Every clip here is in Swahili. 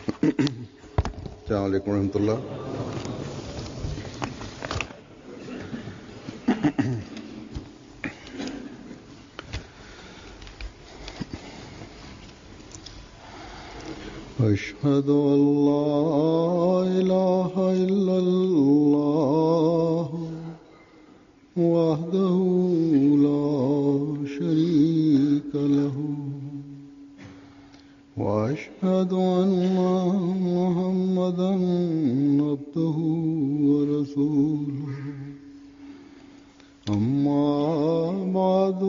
السلام عليكم ورحمة الله. أشهد أن لا إله إلا الله وحده لا شريك له وأشهد أن محمدا عبده ورسوله. أما بعد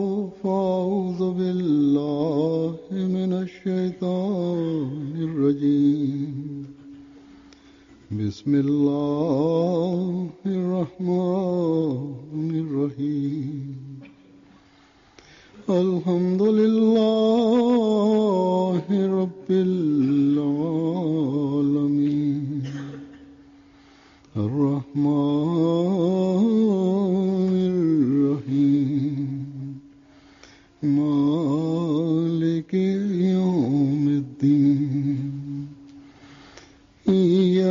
فأعوذ بالله من الشيطان الرجيم. بسم الله الرحمن الرحيم. الحمد لله رب العالمين. الرحمن الرحيم. مالك يوم الدين. إياك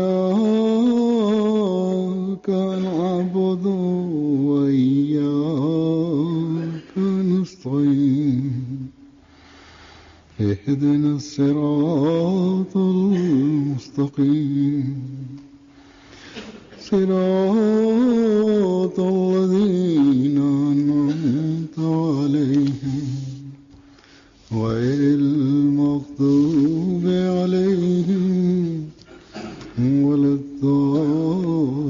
نعبد وإياك نستعين. اهدنا الصراط المستقيم. صراط الذين أنعمت عليهم غير المغضوب عليهم ولا الضالين.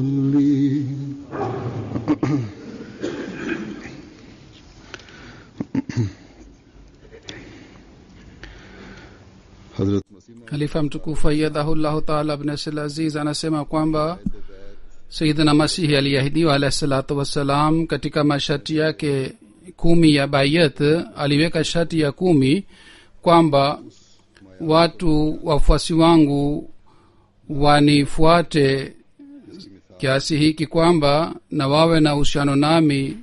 Khalifa mtukufu ayyadahullahu ta'ala ibn Nasir Aziz anasema kwamba Sayyidina Masihi aliahidiwa alayhi salatu wassalam katika masharti yake 10 ya bayat aliweka sharti ya 10 kwamba watu wafuasi wangu wanifuate kiasi hiki kwamba na wawe na uhusiano nami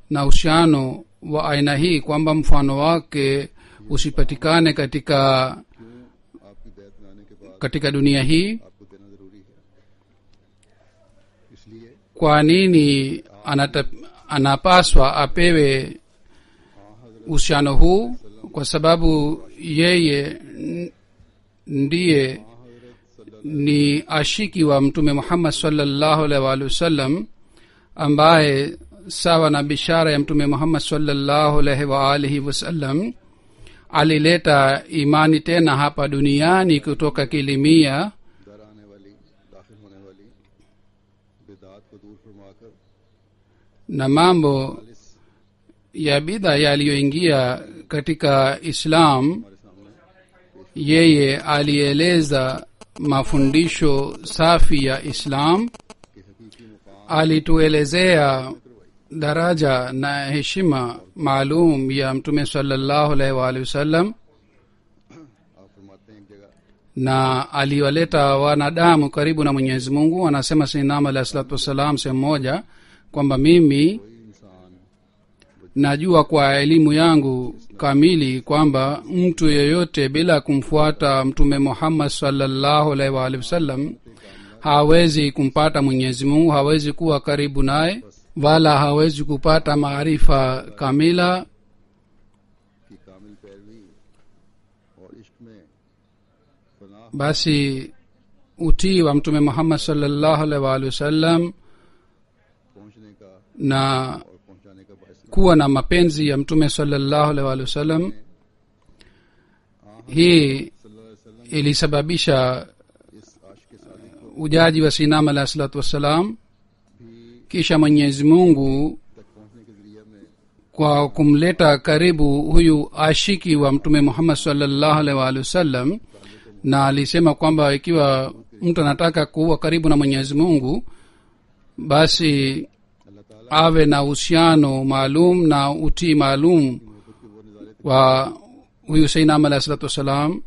na uhusiano wa aina hii kwamba mfano wake usipatikane katika dunia hii. Kwa nini anapaswa apewe uhusiano huu? Kwa sababu yeye ndiye ni ashiki wa mtume Muhammad sallallahu alaihi wasallam, ambaye sawa na bishara ya mtume Muhammad sallallahu alaihi wasallam alileta imani tena hapa duniani kutoka kilimia na mambo ya bid'a yaliyoingia katika Islam. Yeye alieleza mafundisho safi ya Islam, alituelezea daraja na heshima maalum ya mtume sallallahu alaihi wasallam, na aliwaleta wanadamu karibu na Mwenyezi Mungu. Anasema Sayyidina alayhi salatu wasalam sehemu moja kwamba mimi najua kwa elimu yangu kamili kwamba mtu yeyote bila kumfuata mtume Muhammad sallallahu alaihi wasallam hawezi kumpata Mwenyezi Mungu, hawezi kuwa karibu naye, wala hawezi kupata maarifa kamila. Basi utii wa mtume Muhammad sallallahu alaihi wasallam na kuwa na mapenzi ya mtume sallallahu alaihi wasallam, hii ilisababisha ujaji wa Sinam alayhi salatu wassalam. Kisha Mwenyezi Mungu kwa kumleta karibu huyu ashiki wa mtume Muhammad sallallahu alaihi wasallam, na alisema kwamba ikiwa mtu anataka kuwa karibu na Mwenyezi Mungu basi awe na uhusiano maalum na utii maalum wa huyu Sayyidina alayhi salatu wassalam.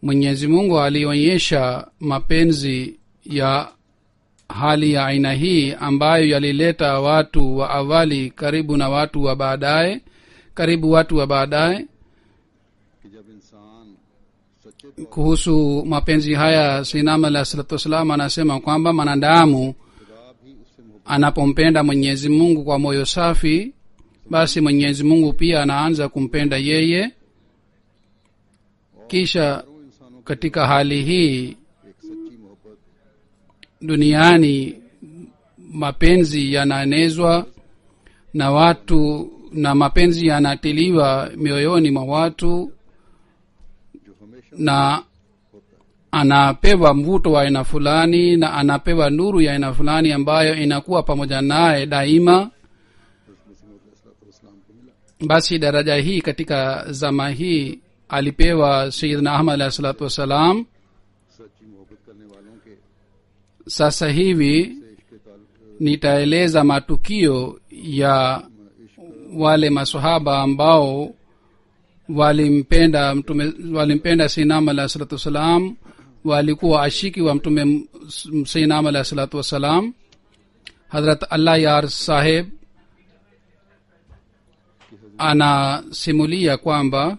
Mwenyezi Mungu alionyesha mapenzi ya hali ya aina hii ambayo yalileta watu wa awali karibu na watu wa baadaye. kuhusu mapenzi haya sinam alayhi salatu wassalam anasema kwamba mwanadamu anapompenda Mwenyezi Mungu kwa moyo safi, basi Mwenyezi Mungu pia anaanza kumpenda yeye. Kisha katika hali hii duniani mapenzi yanaenezwa na watu, na mapenzi yanatiliwa mioyoni mwa watu, na anapewa mvuto wa aina fulani, na anapewa nuru ya aina fulani ambayo inakuwa pamoja naye daima. Basi daraja hii katika zama hii alipewa Sayyidina Ahmad alayhi salatu wassalam. Sasa hivi nitaeleza matukio ya wale maswahaba ambao walimpenda Sayyidina Ahmad alayhi salatu wassalam, walikuwa ashiki wa mtume Sayyidina Ahmad alayhi salatu wassalam. Hazrat Allah Yar Saheb anasimulia kwamba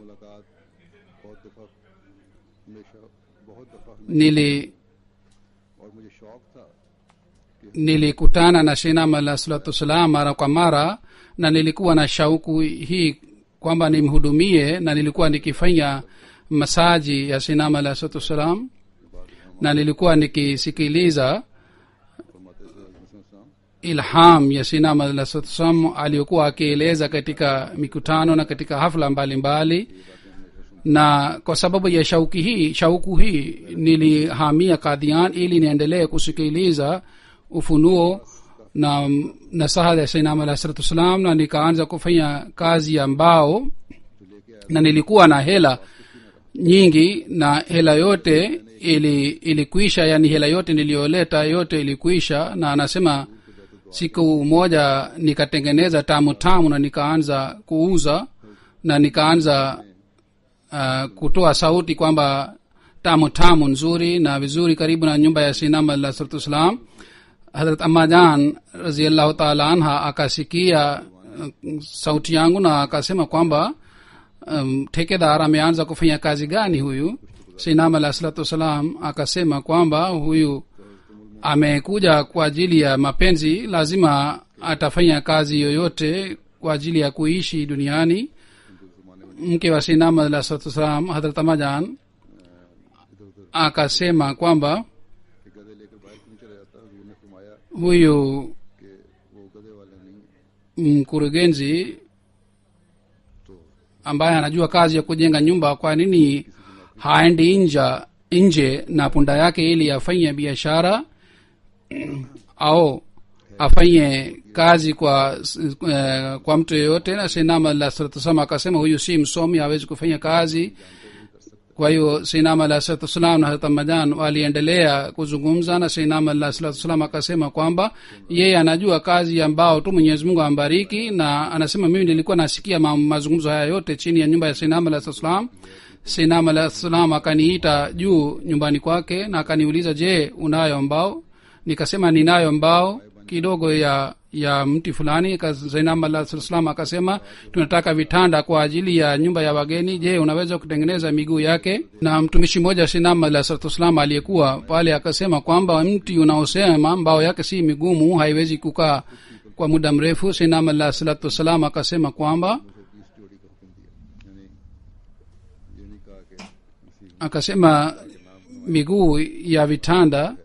nilikutana na Sayyidina Ahmad alayhi salatu wassalam mara kwa mara, na nilikuwa na shauku hii kwamba nimhudumie, na nilikuwa nikifanya masaji ya Sayyidina Ahmad alayhi salatu wassalam, na nilikuwa nikisikiliza ilham ya Sayyidina Ahmad alayhi salatu wassalam aliyokuwa akieleza katika mikutano na katika hafla mbalimbali. Na kwa sababu ya shauku hii nilihamia Qadian ili niendelee kusikiliza ufunuo na nasaha ya Sayyidina Ahmad alayhi salatu wassalam, na nikaanza kufanya kazi ya mbao, na nilikuwa na hela nyingi, na hela yote ilikwisha, yani hela yote niliyoleta yote ilikwisha. Na anasema siku moja nikatengeneza tamu na nikaanza kuuza, na nikaanza kutoa sauti kwamba tamu nzuri na vizuri karibu na nyumba ya Sayyidina Ahmad alayhi salatu wassalam. Hazrat Ammajan radhiyallahu ta'ala anha akasikia sauti yangu na akasema kwamba ठेकेदार ameanza kufanya kazi gani huyu. Sayyidina alayhi salatu wasalam akasema kwamba huyu amekuja kwa ajili ya mapenzi, lazima atafanya kazi yoyote kwa ajili ya kuishi duniani. Mke wa Sayyidina alayhi salatu wasalam Hazrat Amajan akasema kwamba huyu mkurugenzi ambaye anajua kazi ya kujenga nyumba, kwa nini haendi nje na punda yake ili afanye biashara au afanye kazi kwa mtu yeyote? Na Sayyidina alayhi salatu wasallam akasema huyu si msomi, hawezi kufanya kazi. Kwa hiyo Sayyidina alayhi salatu wasallam na Hazrat Amajan waliendelea kuzungumza, na Sayyidina alayhi salatu wasallam akasema kwamba yeye anajua kazi ambao tu Mwenyezi Mungu ambariki, na anasema mimi nilikuwa nasikia mazungumzo haya yote chini ya nyumba ya Sayyidina alayhi salatu wasallam. Sayyidina alayhi salatu wasallam akaniita juu nyumbani kwake na akaniuliza, je, unayo mbao? Nikasema ninayo mbao kidogo ya mti fulani. Sayyidina alayhi salatu wasallam akasema tunataka vitanda kwa ajili ya nyumba ya wageni, je, unaweza kutengeneza miguu yake? Na mtumishi mmoja Sayyidina alayhi salatu wasallam aliyekuwa pale akasema kwamba mti unaosema mbao yake si migumu haiwezi kukaa kwa muda mrefu. Sayyidina alayhi salatu wasallam akasema kwamba miguu ya vitanda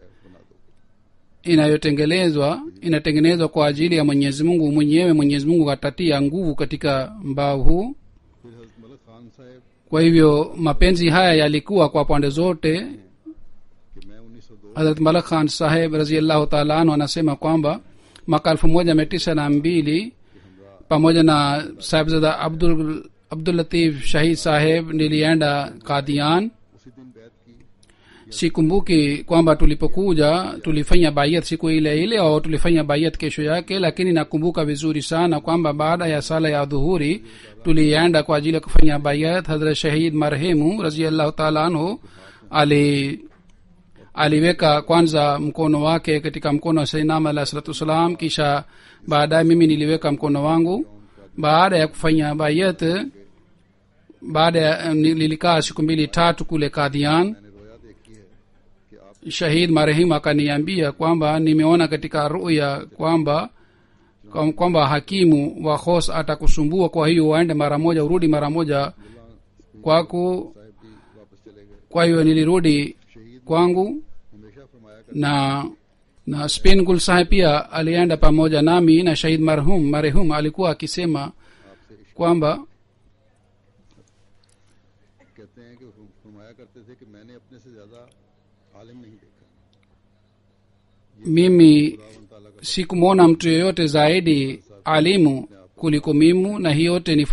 inatengenezwa kwa ajili ya Mwenyezi Mungu mwenyewe. Mwenyezi Mungu atatia nguvu katika mbao huu. Kwa hivyo mapenzi haya yalikuwa kwa pande zote. Hazrat Malak Khan Saheb radhiyallahu ta'ala anhu anasema kwamba mwaka 1902 pamoja na Sahibzada Abdul Latif Shahid Saheb nilienda Qadian. Sikumbuki kwamba tulipokuja tulifanya bayat siku ile au tulifanya bayat kesho yake, lakini nakumbuka vizuri sana kwamba baada ya sala ya dhuhuri tulienda kwa ajili ya kufanya bayat. Hazrat Shahid marhemu radhiyallahu ta'ala anhu aliweka kwanza mkono wake katika mkono wa Sayyidina alayhi salatu wasalam, kisha baadaye mimi niliweka mkono wangu. Baada ya kufanya bayat baada ya nilikaa siku 2-3 kule kadhian. मैंने रोया देखी है कि आप shahid marehemu akaniambia kwamba nimeona katika ruya kwamba hakimu wa khos atakusumbua, kwa hiyo waende mara moja urudi mara moja kwako. साहब भी वापस चले गए। kwa hiyo nilirudi kwangu हमेशा फरमाया na spin gul saheb pia alienda pamoja nami, na shahid marehum alikuwa akisema आपसे इश्क kwamba कहते हैं कि फरमाया करते थे कि मैंने अपने से ज्यादा आलिम नहीं देखा। mimi खुदावन ताला का sikumwona mtu yeyote zaidi alimu kuliko mimu, na hii yote ni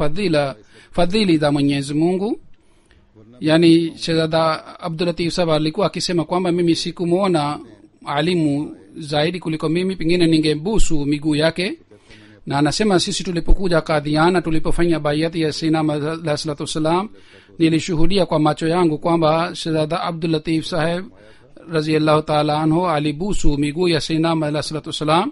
fadhili za mwenyezi mungu. yani shehzada abdulatif sahab alikuwa akisema kwamba mimi sikumwona alimu zaidi kuliko mimi, pengine ningebusu miguu yake. na anasema sisi tulipokuja kadhiana, tulipofanya baiati ya sinam alayhi salatu wassalam, nilishuhudia kwa macho yangu kwamba shehzada abdulatif saheb raziallahu taala anhu alibusu miguu ya sinam alayhi salatu wassalam.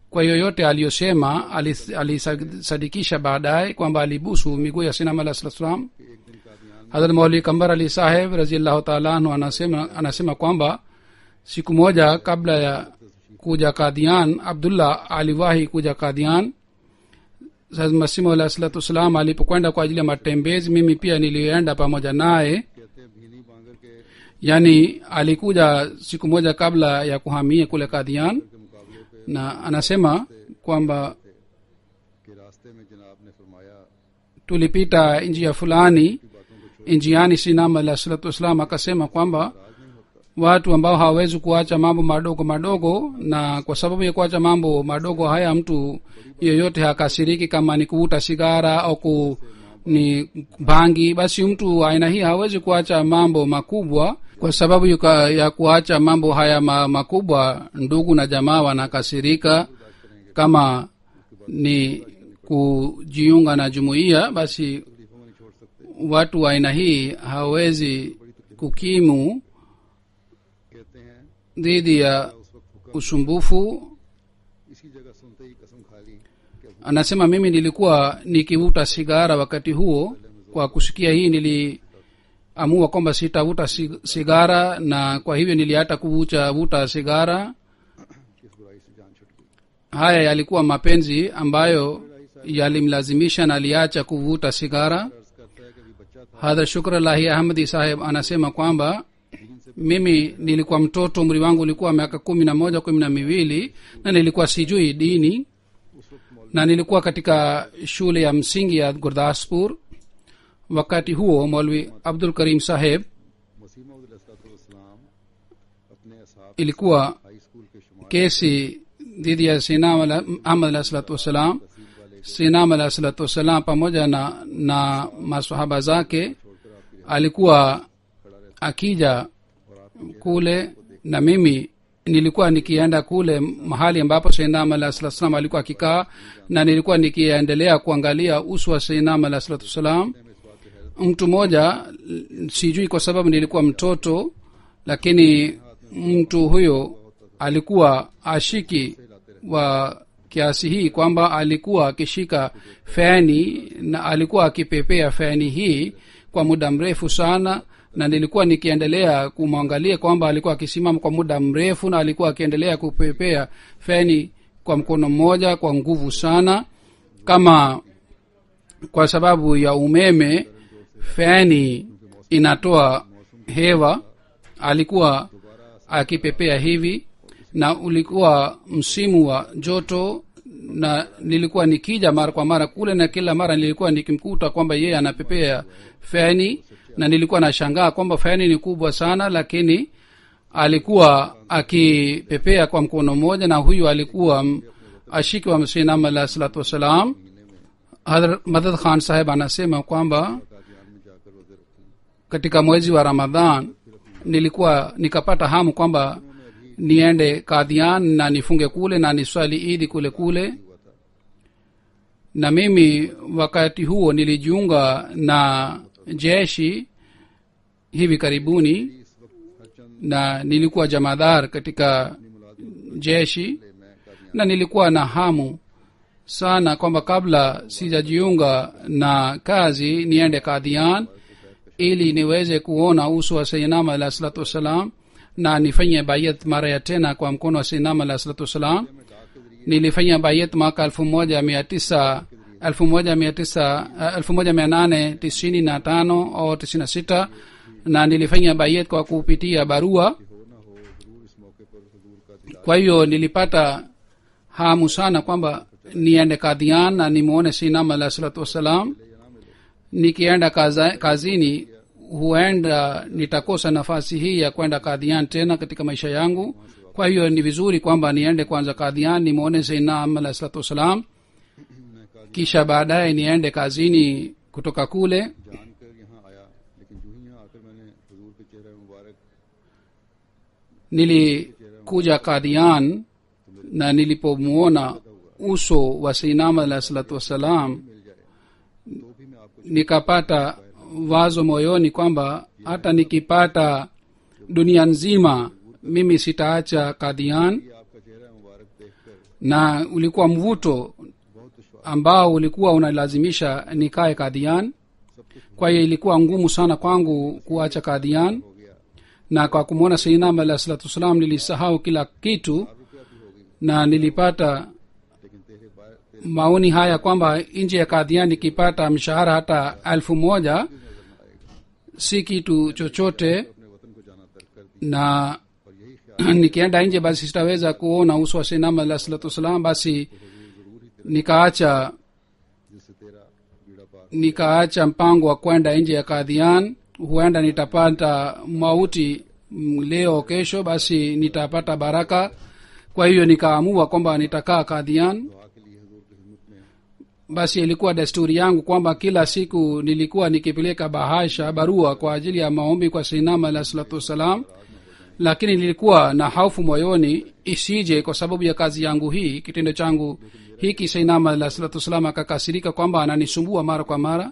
kwa hiyo yote aliyosema alisadikisha baadaye kwamba alibusu miguu ya sinam alayhi salatu wassalam. hadrat mauli kambar ali saheb raziallahu taala anhu anasema kwamba siku moja kabla ya kuja kadhian, abdullah aliwahi kuja kadhian. sasa masimu alayhi salatu wassalam alipokwenda kwa ajili ya matembezi, mimi pia nilienda pamoja naye. कहते हैं भीनी बांगर के yani alikuja siku moja kabla ya kuhamia kule kadhian, मुकाबले पे na anasema kwamba के रास्ते में जनाब ने फरमाया tulipita njia fulani njiani. sinam alayhi salatu wassalam akasema kwamba watu ambao hawawezi kuacha mambo madogo madogo, na kwa sababu ya kuacha mambo madogo haya mtu yeyote hakasiriki, kama ni kuvuta sigara au ni bangi, basi mtu aina hii hawezi kuacha mambo makubwa. kwa sababu ya kuacha mambo haya makubwa, ndugu na jamaa wanakasirika. kama ni kujiunga na jumuiya, basi watu wa aina hii hawezi kukimu कहते हैं dhidi ya उस वक्त usumbufu. इसी जगह सुनते ही कसम खा ली कि anasema mimi nilikuwa nikivuta sigara wakati huo. kwa kusikia hii niliamua kwamba sitavuta sigara, na kwa hivyo niliacha kuvuta sigara. किस बुराई से जान छुट गई। haya yalikuwa mapenzi ambayo yalimlazimisha na aliacha kuvuta sigara. अर्ज करता है कि अभी बच्चा था, hadha shukralahi ahmadi saheb anasema kwamba mimi nilikuwa mtoto, umri wangu ulikuwa miaka 11 12, na nilikuwa sijui dini, उस वक्त मौलवी na nilikuwa katika shule ya msingi ya gurdaspur. wakati huo maulwi abdul karim saheb मसीह मौद अलैहिस्सलाम अपने असहाब ilikuwa high school के शुमार kesi dhidi ya sinam ahmad alah salatu wassalam. sinam alah salatu wassalam pamoja na masahaba zake alikuwa akija kule, na mimi nilikuwa nikienda kule mahali ambapo sinam alah salatu wassalam alikuwa akikaa, na nilikuwa nikiendelea kuangalia uso wa sinam alah salatu wassalam. mtu mmoja, sijui kwa sababu nilikuwa mtoto, lakini mtu huyo alikuwa ashiki wa kiasi hii kwamba alikuwa akishika feni na alikuwa akipepea feni hii kwa muda mrefu sana, na nilikuwa nikiendelea kumwangalia kwamba alikuwa akisimama kwa muda mrefu, na alikuwa akiendelea kupepea feni kwa mkono mmoja kwa nguvu sana, kama kwa sababu ya umeme feni inatoa hewa. alikuwa akipepea hivi, na ulikuwa msimu wa joto, na nilikuwa nikija mara kwa mara kule, na kila mara nilikuwa nikimkuta kwamba yeye anapepea feni, na nilikuwa nashangaa kwamba feni ni kubwa sana, lakini alikuwa akipepea kwa mkono mmoja, na huyu alikuwa ashiki wa msinam alah salatu wassalam. hadrat madad khan saheb anasema kwamba Kadian में जाकर रोजे रखते हैं। katika mwezi wa ramadhan nilikuwa nikapata hamu kwamba niende kadhian na nifunge kule na niswali idi kule kule. na mimi wakati huo nilijiunga na jeshi hivi karibuni, इस वक्त हर चंद na nilikuwa jamadar katika jeshi, मैं Kadian na nilikuwa na hamu sana kwamba kabla sijajiunga na kazi niende kadhian ili niweze kuona uso wa sayyidina alayhi salatu wassalam na nifanye bayat mara ya tena kwa mkono wa sayyidina alayhi salatu wassalam. Nilifanya bayat mwaka 1895 au 96 na nilifanya bayat kwa kupitia barua. Kwa hiyo nilipata hamu sana kwamba niende kadhian na nimuone sayyidina alayhi salatu wassalam. Nikienda kazini huenda nitakosa nafasi hii ya kwenda kadhian tena katika maisha yangu. Kwa hiyo ni vizuri kwamba niende kwanza kadhian nimuone sayyidina alayhi salatu wassalam, kisha baadaye niende kazini kutoka kule. Nilikuja kadhian na nilipomuona uso wa sayyidina alayhi salatu wassalam nikapata wazo moyoni kwamba hata nikipata dunia nzima mimi sitaacha kadhian. Na ulikuwa mvuto ambao ulikuwa unalazimisha nikae kadhian. Kwa hiyo ilikuwa ngumu sana kwangu kuacha kadhian, na kwa kumwona sayyidina alayhi salatu wassalam nilisahau kila kitu na nilipata maoni haya kwamba nje ya kadhian nikipata mshahara hata 1000 si kitu chochote, na nikienda nje basi sitaweza kuona uso wa sayyidina alayhi salatu wassalam. Basi nikaacha mpango wa kwenda nje ya kadhian. Huenda nitapata mauti leo kesho, basi nitapata baraka. Kwa hiyo nikaamua kwamba nitakaa kadhian. Basi ilikuwa desturi yangu kwamba kila siku nilikuwa nikipeleka barua kwa ajili ya maombi kwa sayyidina alayhi salatu wassalam, lakini nilikuwa na hofu moyoni isije kwa sababu ya kazi yangu hii, kitendo changu hiki, sayyidina alayhi salatu wassalam akakasirika kwamba ananisumbua mara kwa mara.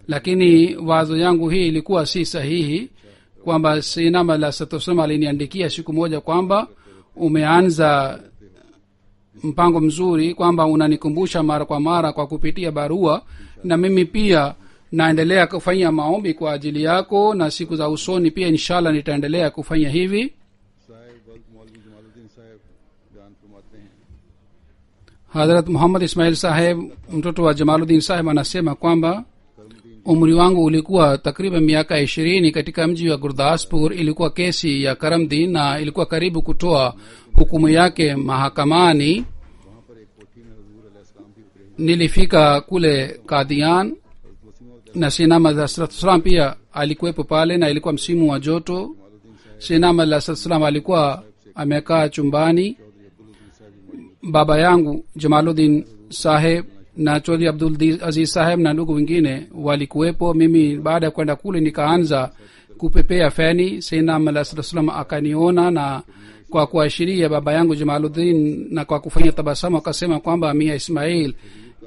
Lakini wazo yangu hii ilikuwa si sahihi, kwamba sayyidina alayhi salatu wassalam aliniandikia siku moja kwamba umeanza mpango mzuri, kwamba unanikumbusha mara kwa mara kwa kupitia barua, na mimi pia naendelea kufanya maombi kwa ajili yako, na siku za usoni pia inshallah nitaendelea kufanya hivi. Hazrat Muhammad Ismail Saheb, mtoto wa Jamaluddin Saheb, anasema kwamba umri wangu ulikuwa takriban miaka 20 katika mji wa Gurdaspur. Ilikuwa kesi ya Karamdin na ilikuwa karibu kutoa hukumu yake mahakamani. Nilifika kule kadhian na sayyidina alayhi salatu wassalam pia alikuwepo pale, na ilikuwa msimu wa joto. sayyidina alayhi salatu wassalam alikuwa amekaa chumbani. Baba yangu Jamaluddin Saheb na Chaudhry Abdul Aziz Saheb na ndugu wengine walikuwepo. Mimi baada ya kwenda kule nikaanza kupepea feni. sayyidina alayhi salatu wassalam akaniona, na kwa kuashiria baba yangu Jamaluddin na kwa kufanya tabasamu akasema kwamba Mia Ismail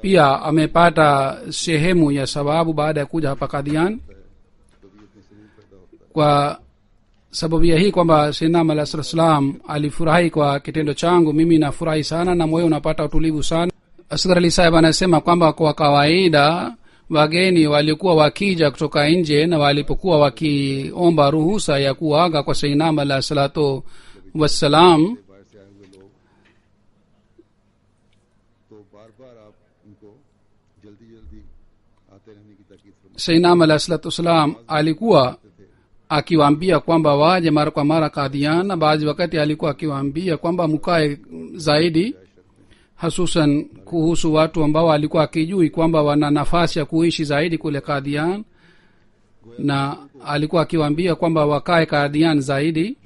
pia amepata sehemu ya sababu baada ya kuja hapa kadhian. Kwa sababu ya hii kwamba sayyidina alayhi salatu wassalam alifurahi kwa kitendo changu, mimi nafurahi sana na moyo unapata utulivu sana. Asghar Ali Sahib anasema kwamba kwa kawaida wageni walikuwa wakija kutoka nje, na walipokuwa wakiomba ruhusa ya kuaga kwa sayyidina alayhi salatu wassalam, sayyidina alayhi salatu wassalam alikuwa akiwaambia kwamba waje mara kwa mara kadhian, na baadhi wakati alikuwa akiwaambia kwamba mkae zaidi, hasusan kuhusu watu ambao alikuwa akijui kwamba wana nafasi ya kuishi zaidi kule kadhian, na alikuwa akiwaambia kwamba wakae kadhian zaidi.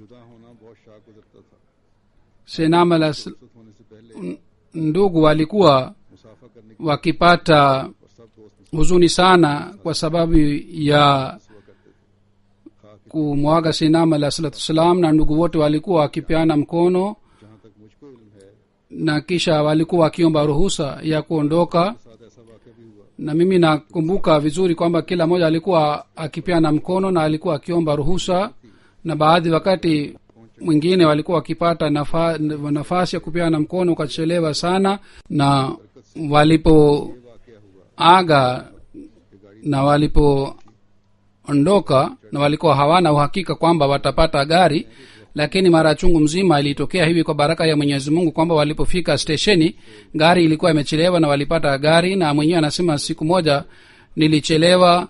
Sayyidina ndugu walikuwa wakipata huzuni sana kwa sababu ya kumwaga sayyidina alayhi salatu wassalam, na ndugu wote walikuwa wakipeana mkono, na kisha walikuwa wakiomba ruhusa ya kuondoka. Na mimi nakumbuka vizuri kwamba kila mmoja alikuwa akipeana mkono na alikuwa akiomba ruhusa, na baadhi wakati mwingine walikuwa wakipata nafasi ya kupeana mkono ukachelewa sana, na walipoaga na walipoondoka na walikuwa hawana uhakika kwamba watapata gari, lakini mara chungu mzima ilitokea hivi kwa baraka ya mwenyezi mungu kwamba walipofika stesheni gari ilikuwa imechelewa na walipata gari. Na mwenyewe anasema siku moja nilichelewa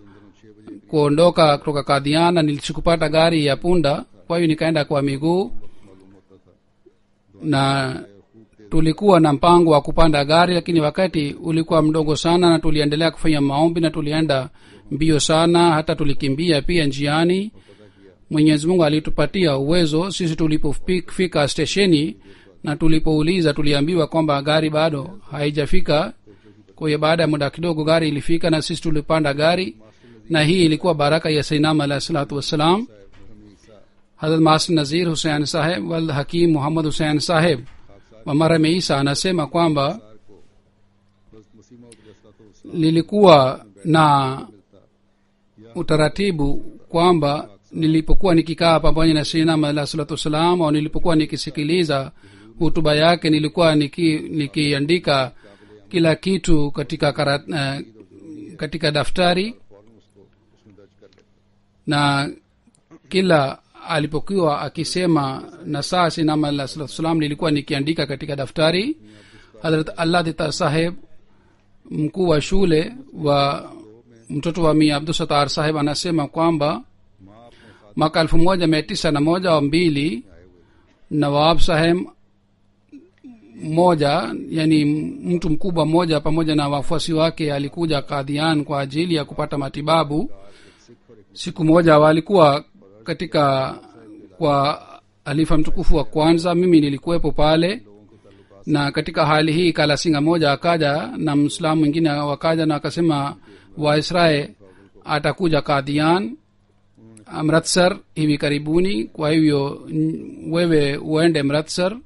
kuondoka kutoka kadhiana, nilisikupata gari ya punda, kwa hiyo nikaenda kwa miguu, na tulikuwa na mpango wa kupanda gari, lakini wakati ulikuwa mdogo sana na tuliendelea kufanya maombi na tulienda mbio sana, hata tulikimbia pia njiani. mwenyezi mungu alitupatia uwezo. Sisi tulipofika stesheni na tulipouliza tuliambiwa kwamba gari bado haijafika. Kwa hiyo baada ya muda kidogo gari ilifika na sisi tulipanda gari, na hii ilikuwa baraka ya sainam alayhi salatu wassalam. Hazrat Masih Nazir Hussain saheb wal Hakim Muhammad Hussain saheb wa Marame Isa anasema kwamba lilikuwa na utaratibu kwamba nilipokuwa nikikaa pamoja na sainam alayhi salatu wassalam au nilipokuwa nikisikiliza hutuba yake, nilikuwa nikiandika kila kitu katika daftari, na kila alipokuwa akisema nasaa sainam alayhi salatu wassalam nilikuwa nikiandika katika daftari. Hazrat Alladita saheb, mkuu wa shule wa mtoto wa Mia Abdusattar saheb, anasema kwamba mwaka 1901 Nawab saheb mmoja, yani mtu mkubwa mmoja, pamoja na wafuasi wake alikuja Kadhian kwa ajili ya kupata matibabu. Siku moja walikuwa kwa halifa mtukufu wa kwanza, mimi nilikuwepo pale, na katika hali hii kalasinga moja akaja na mwislamu mwingine wakaja na akasema Waisrael atakuja Kadhian Amritsar hivi karibuni, kwa hivyo wewe uende Amritsar.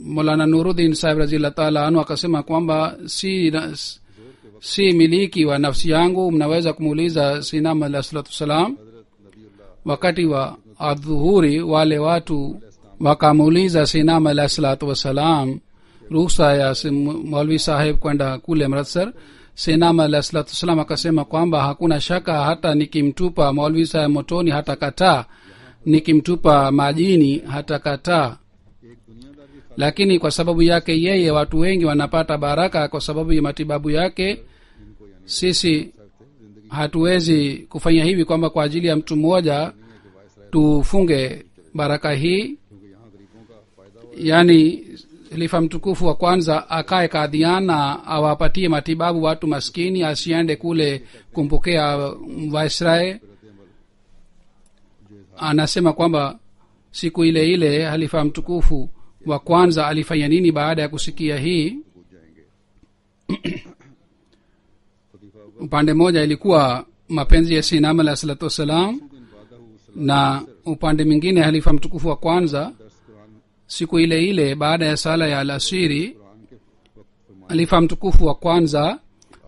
Maulana Nuruddin sahib radhiyallahu ta'ala anhu akasema kwamba si miliki wa nafsi yangu, mnaweza kumuuliza sainam alayhi salatu wassalam. Wakati wa adhuhuri wale watu wakamuuliza sainam alayhi salatu wassalam ruhusa ya Maulvi sahib kwenda kule Amritsar. sainam alayhi salatu wassalam akasema kwamba hakuna shaka, hata nikimtupa Maulvi sahib motoni hata kataa, nikimtupa majini hata kataa, lakini kwa sababu yake yeye watu wengi wanapata baraka kwa sababu ya matibabu yake. Sisi hatuwezi kufanya hivi kwamba kwa ajili ya mtu mmoja tufunge baraka hii, yani halifa mtukufu wa kwanza akae Kadhian na awapatie matibabu watu maskini, asiende kule kumpokea Waisrael. Anasema kwamba siku ile ile halifa mtukufu wa kwanza alifanya nini baada ya kusikia hii. Upande moja ilikuwa mapenzi ya sainam alayhi salatu wassalam, na upande mwingine halifa mtukufu wa kwanza siku ile ile baada ya sala ya alasiri, halifa mtukufu wa kwanza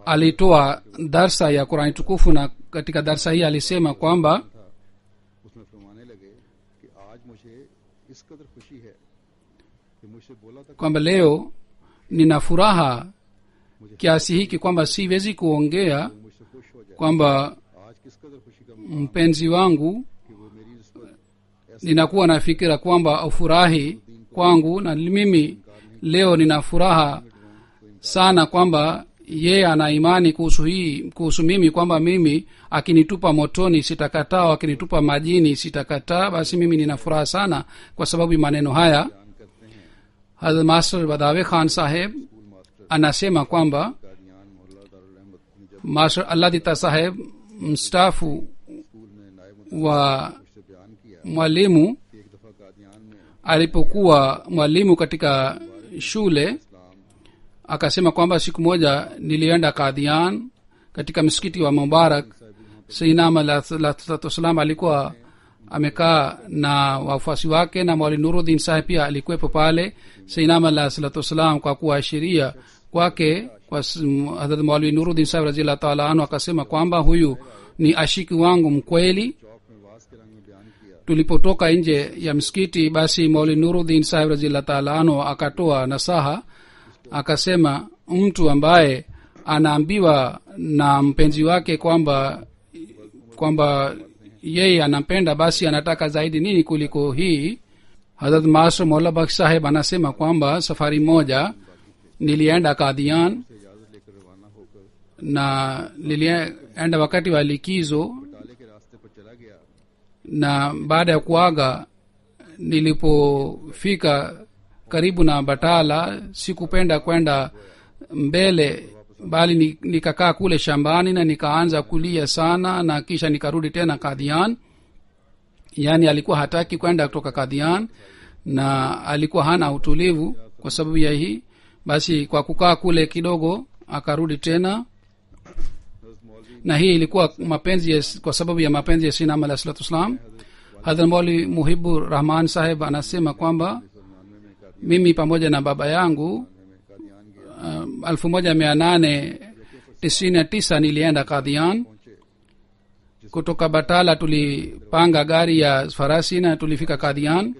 alitoa darsa ya Qur'an tukufu, na katika darsa hii alisema kwamba leo nina furaha kiasi hiki kwamba siwezi kuongea, kwamba mpenzi wangu ninakuwa na fikira kwamba ufurahi kwangu, na mimi leo nina furaha sana kwamba yeye ana imani kuhusu mimi, kwamba mimi akinitupa motoni sitakataa, akinitupa majini sitakataa. Basi mimi nina furaha sana kwa sababu maneno haya. Hazrat Master Badawe Khan saheb anasema kwamba Master Alladita saheb mstaafu wa mwalimu, alipokuwa mwalimu katika shule, akasema kwamba siku moja nilienda Kadhian katika msikiti wa Mubarak. sainam alayhi salatu wassalam alikuwa amekaa na wafuasi wake, na Maulvi Nuruddin sahib pia alikuwepo pale. sainam alayhi salatu wassalam kwa kuashiria kwake kwa Hazrat Maulvi Nuruddin sahib radhiyallahu ta'ala anhu akasema kwamba huyu ni ashiki wangu mkweli, tulipotoka nje ya msikiti basi mauli nuruddin sahib razillah taala anhu akatoa nasaha akasema mtu ambaye anaambiwa na mpenzi wake kwamba yeye anampenda basi anataka zaidi nini kuliko hii. Hazrat master maula baksh saheb anasema kwamba safari moja nilienda Kadian से इजाजत लेकर रवाना होकर na nilienda wakati wa likizo बटाले के रास्ते पर चला गया। na baada ya kuaga nilipofika karibu na batala sikupenda kwenda mbele bali nikakaa kule shambani na nikaanza kulia sana na kisha nikarudi tena Kadian. Yani alikuwa hataki kwenda kutoka Kadian na alikuwa hana utulivu kwa sababu ya hii. Basi kwa kukaa kule kidogo akarudi tena, na hii ilikuwa kwa sababu ya mapenzi ya Sinam alayhi salatu wasalam. Hadhrat Mauli Muhibur Rahman saheb anasema kwamba mimi pamoja na baba yangu 1899 nilienda Kadian. Kutoka Batala tulipanga gari ya farasi na tulifika Kadian,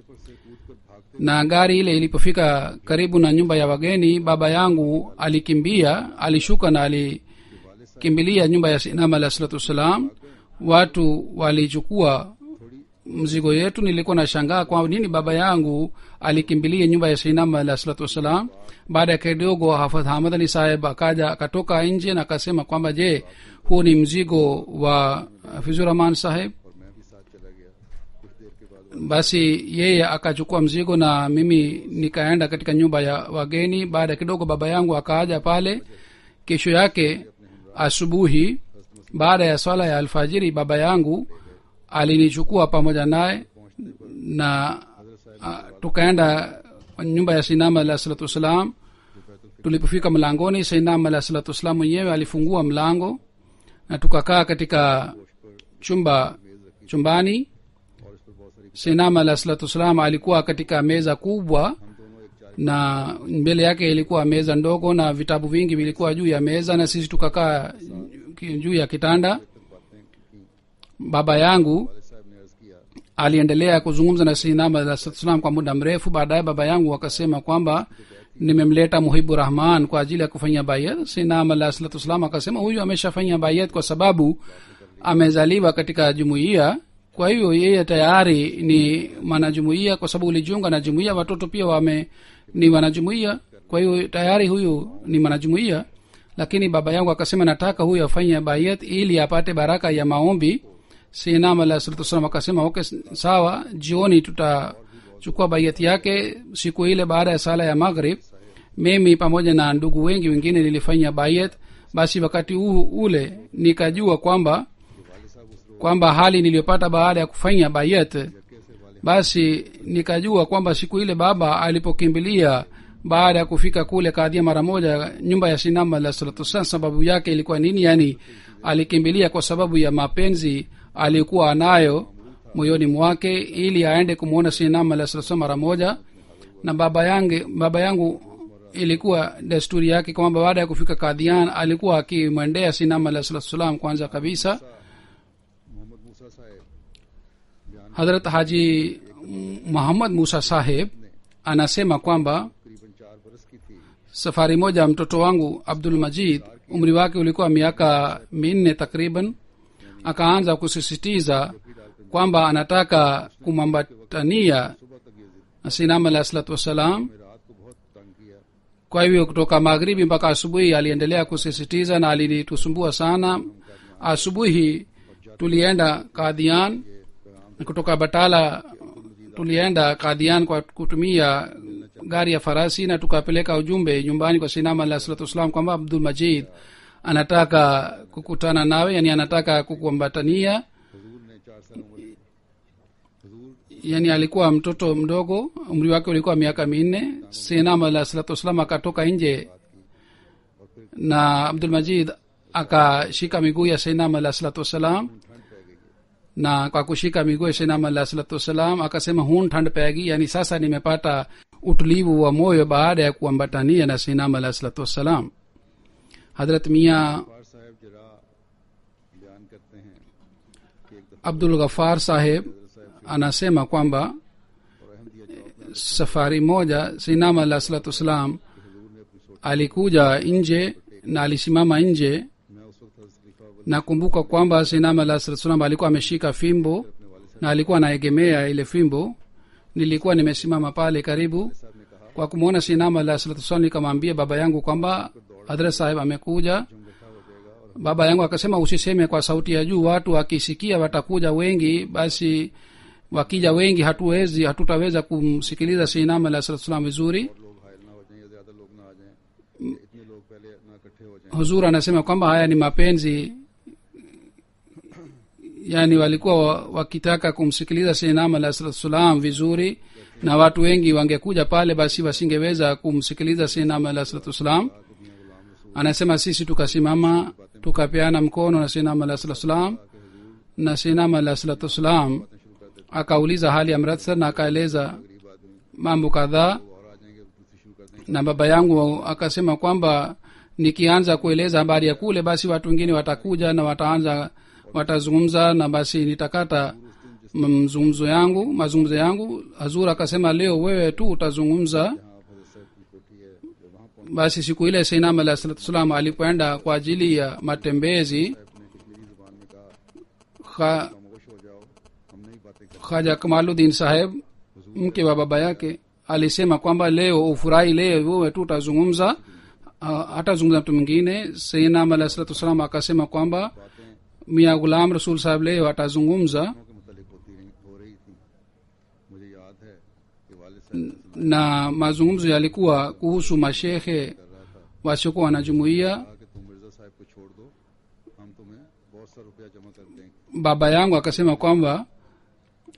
na gari ile ilipofika karibu na nyumba ya wageni baba yangu alishuka na alikimbilia nyumba ya Sinam alayhi salatu wassalam. Watu walichukua mzigo yetu. Nilikuwa nashangaa kwa nini baba yangu alikimbilia nyumba ya Sinam alayhi salatu wassalam. Baada ya kidogo Hafidh Hamad Ali saheb akatoka nje na akasema kwamba je, huu ni mzigo wa Hafizur Rahman saheb? Basi yeye akachukua mzigo na mimi nikaenda katika nyumba ya wageni. Baada kidogo baba yangu akaja pale. Kesho yake asubuhi baada ya swala ya alfajiri baba yangu alinichukua pamoja naye na tukaenda nyumba ya Sinam alayhi salatu wasalam. Tulipofika mlangoni Sinam alayhi salatu wasalam mwenyewe alifungua mlango na tukakaa katika chumbani. Sinam alayhi salatu wasalam alikuwa katika meza kubwa na mbele yake ilikuwa meza ndogo na vitabu vingi vilikuwa juu ya meza na sisi tukakaa juu ya kitanda. Baba yangu aliendelea kuzungumza na Sinam alayhi salatu wasalam kwa muda mrefu. Baadaye baba yangu akasema kwamba nimemleta Muhibur Rahman kwa ajili ya kufanya bayat. Sinam alayhi salatu wasalam akasema huyu ameshafanya bayat kwa sababu amezaliwa katika jumuiya, kwa hiyo yeye tayari ni mwanajumuiya kwa sababu ulijiunga na jumuiya, watoto pia ni wanajumuiya, kwa hiyo tayari huyu ni mwanajumuiya. Lakini baba yangu akasema nataka huyu afanye bayat ili apate baraka ya maombi. Sinam alayhi salatu wasalam akasema okay, sawa, jioni tutachukua bayat yake. Siku ile baada ya sala ya maghrib mimi pamoja na ndugu wengi wengine nilifanya bayat. Basi wakati ule nikajua kwamba hali niliyopata baada ya kufanya bayat, basi nikajua kwamba siku ile baba alipokimbilia baada ya kufika kule Kadhia mara moja nyumba ya Sinam alayhi salatu wasalam, sababu yake ilikuwa nini? Yani alikimbilia kwa sababu ya mapenzi alikuwa anayo moyoni mwake ili aende kumuona Sinam alayhi salatu wasalam mara moja. Na baba yangu ilikuwa desturi yake kwamba baada ya kufika Kadian alikuwa akimwendea Sinam alayhi salatu wasalam kwanza kabisa. Hazrat Haji Muhammad Musa saheb anasema kwamba safari moja mtoto wangu Abdul Majid, umri wake ulikuwa miaka 4 takriban, akaanza kusisitiza kwamba anataka kumambatania Sinam alayhi salatu wasalam. Kwa hivyo kutoka magharibi mpaka asubuhi aliendelea kusisitiza na alitusumbua sana. Asubuhi tulienda Kadian, kutoka Batala tulienda Kadian kwa kutumia gari ya farasi, na tukapeleka ujumbe nyumbani kwa Sinam alayhi salatu wasalam kwamba Abdul Majid anataka kukutana nawe, yani anataka kukuambatania. Yani alikuwa mtoto mdogo, umri wake ulikuwa miaka 4. Sinam alayhi salatu wasalam akatoka nje na Abdul Majid akashika miguu ya Sinam alayhi salatu wasalam, na kwa kushika miguu ya Sinam alayhi salatu wasalam akasema hun thand payegi, yani sasa nimepata utulivu wa moyo baada ya kuambatania na Sinam alayhi salatu wasalam. Hazrat Mia Abdul Ghaffar saheb anasema kwamba और अहमदिया चौक में safari moja sinama alah salatu wassalam हजूर ने अपनी सोच alikuja nje na alisimama nje. मैं उस वक्त हज़रत खलीफा अव्वल nakumbuka kwamba sinama alah salatu wassalam alikuwa ameshika fimbo अपने वालिद na alikuwa anaegemea ile fimbo. Nilikuwa nimesimama pale karibu. साहब ने कहा Kwa kumwona sinama alah salatu wassalam nikamwambia baba yangu kwamba hadrat sahib amekuja. जो इकट्ठा हो जाएगा और Baba yangu akasema usiseme kwa sauti ya juu, watu wakisikia watakuja wengi, basi wakija wengi hatutaweza kumsikiliza sinama alah salatu wassalam vizuri. लोग हायल ना हो जाएं या ज्यादा लोग ना आ जाएं, इतने लोग पहले ना इकट्ठे हो जाएं। Huzur anasema kwamba haya ni mapenzi, yani walikuwa wakitaka kumsikiliza sinama alah salatu wassalam vizuri, na watu wengi wangekuja pale, basi wasingeweza kumsikiliza sinama alah salatu wassalam. Anasema sisi tukasimama tukapeana mkono na sinama alah salatu wassalam, na sinama alah salatu wassalam akauliza hali ya mratsar na akaeleza mambo kadhaa. और आ जाएंगे दूसरी शुरू कर देंगे। Na baba yangu akasema kwamba nikianza kueleza habari ya kule, basi watu wengine watakuja na watazungumza, na basi nitakata mazungumzo yangu. Hazur akasema leo wewe tu utazungumza. हाँ हज़रत साहब की कोठी है, जब वहाँ पहुंचे Basi siku ile sainam alah salatu wassalam alipoenda kwa ajili ya matembezi, अपने कश्मीरी जुबान में कहा खामोश हो जाओ, हम नहीं बातें कर Khaja Kamaluddin saheb mke wa baba yake alisema kwamba leo ufurahi, leo wewe tu utazungumza, hatazungumza mtu mwingine. sainam alah salatu wassalam akasema kwamba Mia Ghulam Rasul saheb leo atazungumza. के मुतालिक हो रही थी। मुझे याद है कि वालिद साहब Na mazungumzo yalikuwa kuhusu mashehe wasiokuwa wanajumuia. कहा कि तुम मिर्जा साहब को छोड़ दो, हम तुम्हें बहुत सा रुपया जमा कर देंगे। Baba yangu akasema kwamba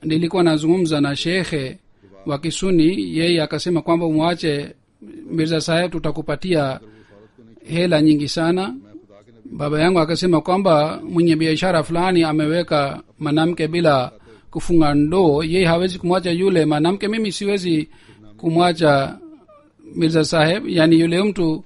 nilikuwa nazungumza na shekhe wa Kisuni, yeye akasema kwamba mwache Mirza saheb, tutakupatia hela nyingi sana. मैं खुदा के नबी Baba yangu akasema kwamba mwenye biashara fulani ameweka mwanamke bila kufunga ndoo, yeye hawezi kumwacha yule mwanamke, mimi siwezi kumwacha Mirza saheb. Yani yule mtu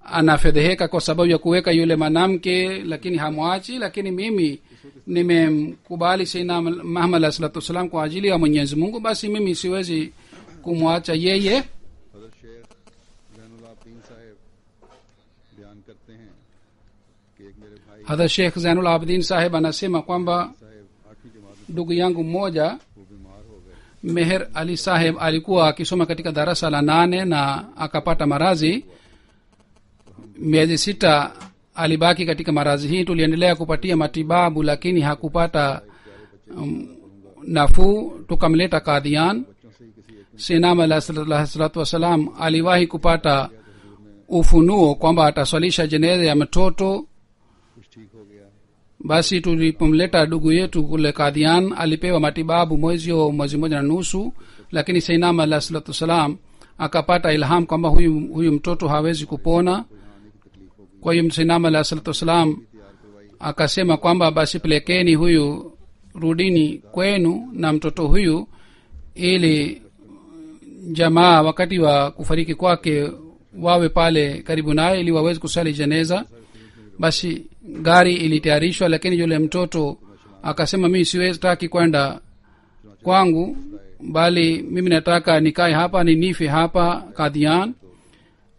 anafedheheka kwa sababu ya kuweka yule mwanamke, lakini hamwachi. Lakini mimi nimemkubali Sayyidina Muhammad alayhi salatu wasalam kwa ajili ya Mwenyezi Mungu, basi mimi siwezi kumwacha yeye. हज़रत शेख ज़ैनुल आबिदीन साहब बयान करते हैं कि एक मेरे भाई Hadha Sheikh Zainul Abidin saheb anasema kwamba साहब 8वीं जमात में ndugu yangu mmoja वो बीमार हो गए। Meher Ali saheb alikuwa akisoma katika darasa la 8 na akapata maradhi. Miezi 6 alibaki katika maradhi hii. Tuliendelea kupatia matibabu, lakini hakupata nafuu. Tukamleta Kadhian. बच्चों से ही किसी एक Sinam alayhi salatu wassalam aliwahi kupata ufunuo kwamba ataswalisha jeneza ya mtoto. कुछ ठीक हो गया। Basi tulipomleta ndugu yetu kule Kadhian, alipewa matibabu mwezi moja na nusu, lakini Sainam alayhi salatu wassalam akapata ilham kwamba huyu mtoto hawezi kupona. Kwa hiyo Sainam alayhi salatu wassalam akasema kwamba basi pelekeni huyu, rudini kwenu na mtoto huyu, ili jamaa wakati wa kufariki kwake wawe pale karibu naye ili waweze kusali jeneza. Basi gari ilitayarishwa, lakini yule mtoto akasema mimi siwezi taki kwenda kwangu, bali mimi nataka nikae hapa, nife hapa Kadhian.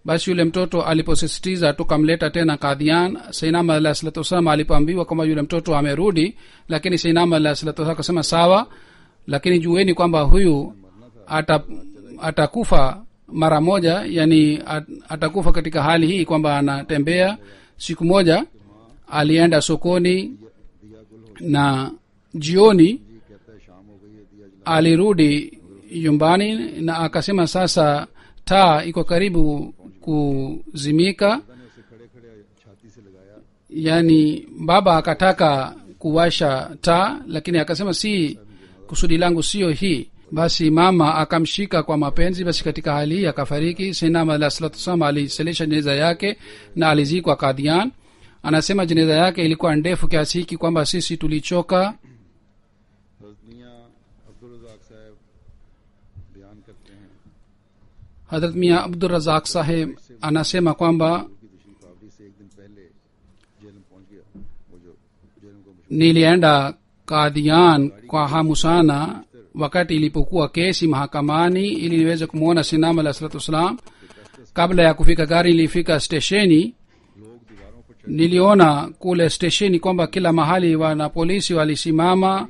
Basi yule mtoto aliposisitiza, tukamleta tena Kadhian. Sainam alayhi salatu wasallam alipoambiwa kwamba yule mtoto amerudi, lakini Sainam alayhi salatu wasallam akasema sawa, lakini jueni kwamba huyu atakufa mara moja, yani atakufa katika hali hii kwamba anatembea. Siku moja alienda sokoni na jioni कहता है शाम हो गई है, दिया जला alirudi nyumbani na akasema sasa taa iko karibu kuzimika. ने उसे खड़े खड़े छाती से लगाया। Yani baba akataka kuwasha taa, lakini akasema si kusudi langu sio hii. Basi mama akamshika kwa mapenzi. Basi katika hali hii akafariki. Sayyidina alayhi salatu wasallam aliselesha jeneza yake na alizikwa Kadhian. Anasema jeneza yake ilikuwa ndefu kiasi hiki kwamba sisi tulichoka. हज़रत मियां अब्दुल रज़ाक साहब बयान करते हैं Hadrat Mia Abdur Razak saheb anasema kwamba की तशरीफ आवरी से एक दिन पहले जेल में पहुंच गया। वो जो जेल को nilienda Kadhian kwa hamu sana. wakati ilipokuwa kesi mahakamani ili niweze kumwona sinam alah salatu wassalam. Kabla ya kufika gari nilifika stesheni. Niliona kule stesheni kwamba kila mahali wana polisi walisimama.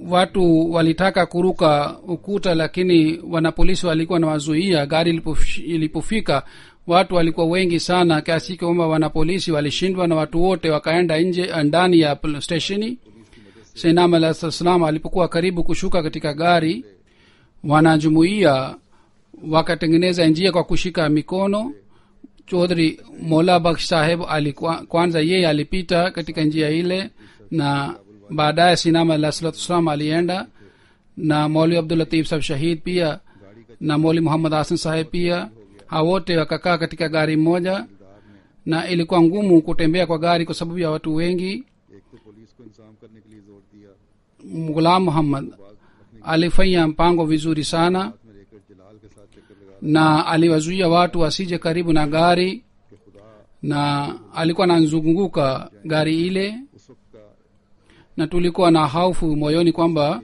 Watu walitaka kuruka ukuta, lakini wanapolisi walikuwa na wazuia. Gari ilipofika watu walikuwa wengi sana kiasi kwamba wanapolisi walishindwa na watu wote wakaenda nje ndani ya stesheni. Sayyidina alayhi salam alipokuwa karibu kushuka katika gari, wanajumuia wakatengeneza njia kwa kushika mikono. Chaudhry Mola Bakhsh Saheb alikuwa kwanza, yeye alipita katika njia ile, na baadaye Sayyidina alayhi salam alienda, na Maulvi Abdul Latif Saheb Shahid pia na Maulvi Muhammad Hasan Saheb pia. Hao wote wakakaa katika gari moja, na ilikuwa ngumu kutembea kwa gari kwa sababu ya watu wengi. Ghulam Muhammad alifanya mpango vizuri sana, na aliwazuia watu wasije karibu na gari, na alikuwa anazunguka gari ile, na tulikuwa na hofu moyoni kwamba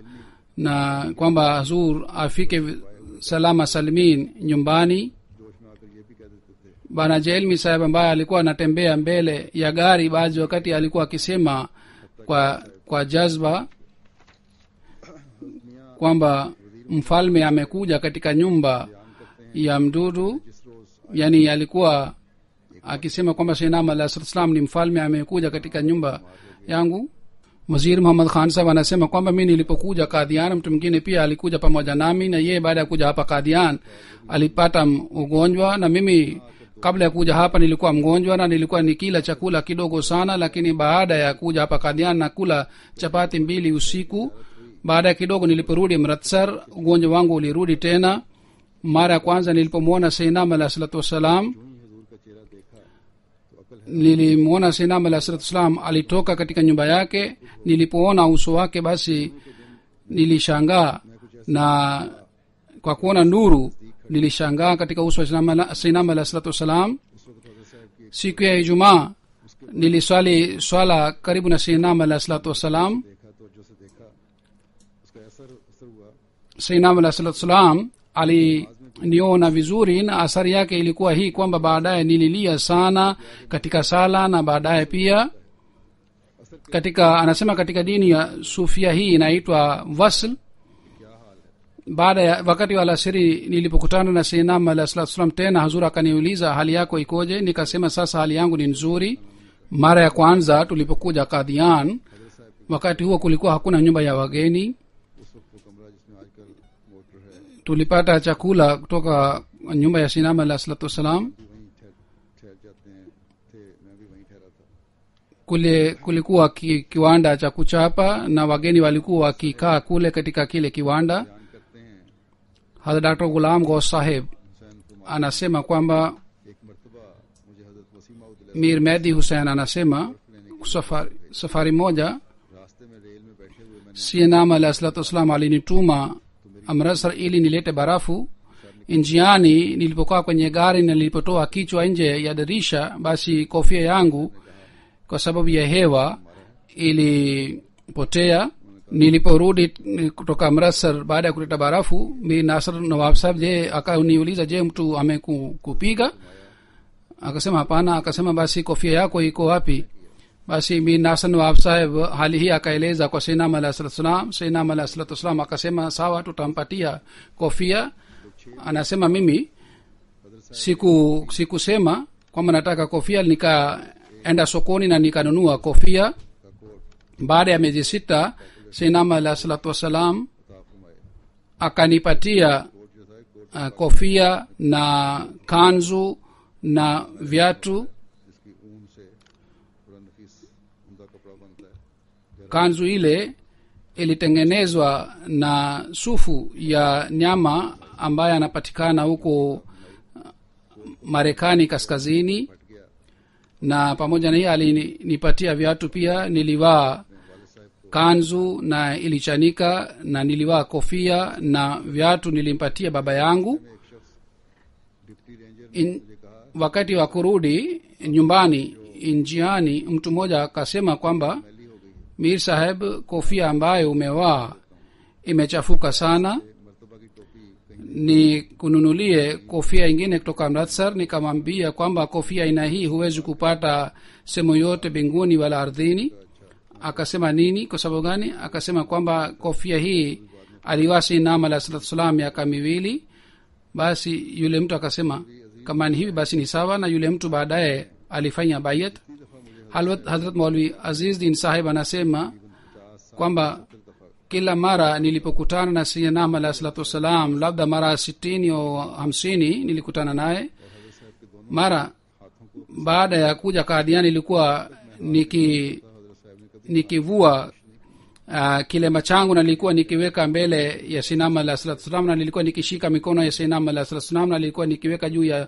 Hazur afike salama salimin nyumbani. Bana Jailmi Saheb ambaye alikuwa anatembea mbele ya gari, baadhi wakati alikuwa akisema kwa jazba kwamba mfalme amekuja katika nyumba ya mdudu. Yani alikuwa akisema kwamba Sayyidina alayhi salam ni mfalme amekuja katika nyumba yangu. Waziri Muhammad Khan Sahab anasema kwamba mimi nilipokuja Qadian, mtu mwingine pia alikuja pamoja nami, na yeye baada ya kuja hapa Qadian alipata ugonjwa, na mimi kabla ya kuja hapa nilikuwa mgonjwa na nilikuwa nikila chakula kidogo sana, lakini baada ya kuja hapa Qadian nakula chapati 2 usiku. Baada ya kidogo niliporudi Amritsar, ugonjwa wangu ulirudi tena. Mara ya kwanza nilipomwona Sayyidina alayhi salatu wassalam, nilimwona Sayyidina alayhi salatu wassalam alitoka katika nyumba yake. Nilipoona uso wake basi nilishangaa, na kwa kuona nuru nilishangaa katika uso wa Sayyidina alayhi salatu wassalam. Siku ya Ijumaa niliswali swala karibu na Sayyidina alayhi salatu wassalam. Sayyidina alayhi salatu wassalam aliniona vizuri, na athari yake ilikuwa hii kwamba baadaye nililia sana katika sala, na baadaye pia anasema katika dini ya Sufia hii inaitwa wasl. Baada ya wakati wa alasiri nilipokutana na Sayyidina alayhi salatu wasallam tena, Hazur akaniuliza hali yako ikoje. Nikasema sasa hali yangu ni nzuri. Mara ya kwanza tulipokuja Qadian, wakati huo kulikuwa hakuna nyumba ya wageni. Tulipata chakula kutoka nyumba ya Sayyidina alayhi salatu wasallam. Kulikuwa kiwanda cha kuchapa, na wageni walikuwa wakikaa kule katika kile kiwanda. Hazrat Dr. Ghulam Ghaus Saheb anasema kwamba Mir Mehdi Hussain anasema safari moja Sayyidina alayhi salatu wasallam alinituma Amritsar ili nilete barafu. Njiani nilipokaa kwenye gari na nilipotoa kichwa nje ya dirisha, basi kofia yangu kwa sababu ya hewa ilipotea. Niliporudi kutoka Amritsar baada ya kuleta barafu, Mir Nasr Nawab Sahab akaniuliza, mtu amekupiga? Akasema hapana. Akasema basi kofia yako iko wapi? Basi Mir Nasr Nawab Sahab hali hii akaeleza kwa Sayyidina alayhi salatu wasallam. Sayyidina alayhi salatu wasallam akasema sawa, tutampatia kofia. Anasema mimi sikusema kwamba nataka kofia, nikaenda sokoni na nikanunua kofia. Baada ya miezi 6 Sayyidina alayhi salatu wasallam akanipatia kofia na kanzu na viatu. Kanzu ile ilitengenezwa na sufu ya nyama ambaye anapatikana huko Marekani kaskazini, na pamoja na hii alinipatia viatu pia. Nilivaa kanzu na ilichanika, na nilivaa kofia na viatu nilimpatia baba yangu. Wakati wa kurudi nyumbani njiani, mtu mmoja akasema kwamba Mir Saheb, kofia ambayo umevaa imechafuka sana, मर्तबा की टोपी कहीं ni kununulie kofia ingine kutoka Amritsar. Nikamwambia kwamba kofia aina hii huwezi kupata sehemu yote mbinguni wala ardhini. Akasema nini, kwa sababu gani? Akasema kwamba kofia hii aliwasi nama alayhi salatu wassalam miaka miwili. Basi yule mtu akasema kama ni hivi basi ni sawa, na yule mtu baadaye alifanya bayat. Hazrat Maulvi Aziz Din Sahib anasema kwamba kila mara nilipokutana na Sayyidina Ahmad alayhi salatu wassalam, labda mara 60 au 50 nilikutana naye. Mara baada ya kuja Kadiani ilikuwa nikivua kilema changu na nilikuwa nikiweka mbele ya Sayyidina Ahmad alayhi salatu wassalam, na nilikuwa nikishika mikono ya Sayyidina Ahmad alayhi salatu wassalam, na nilikuwa nikiweka juu ya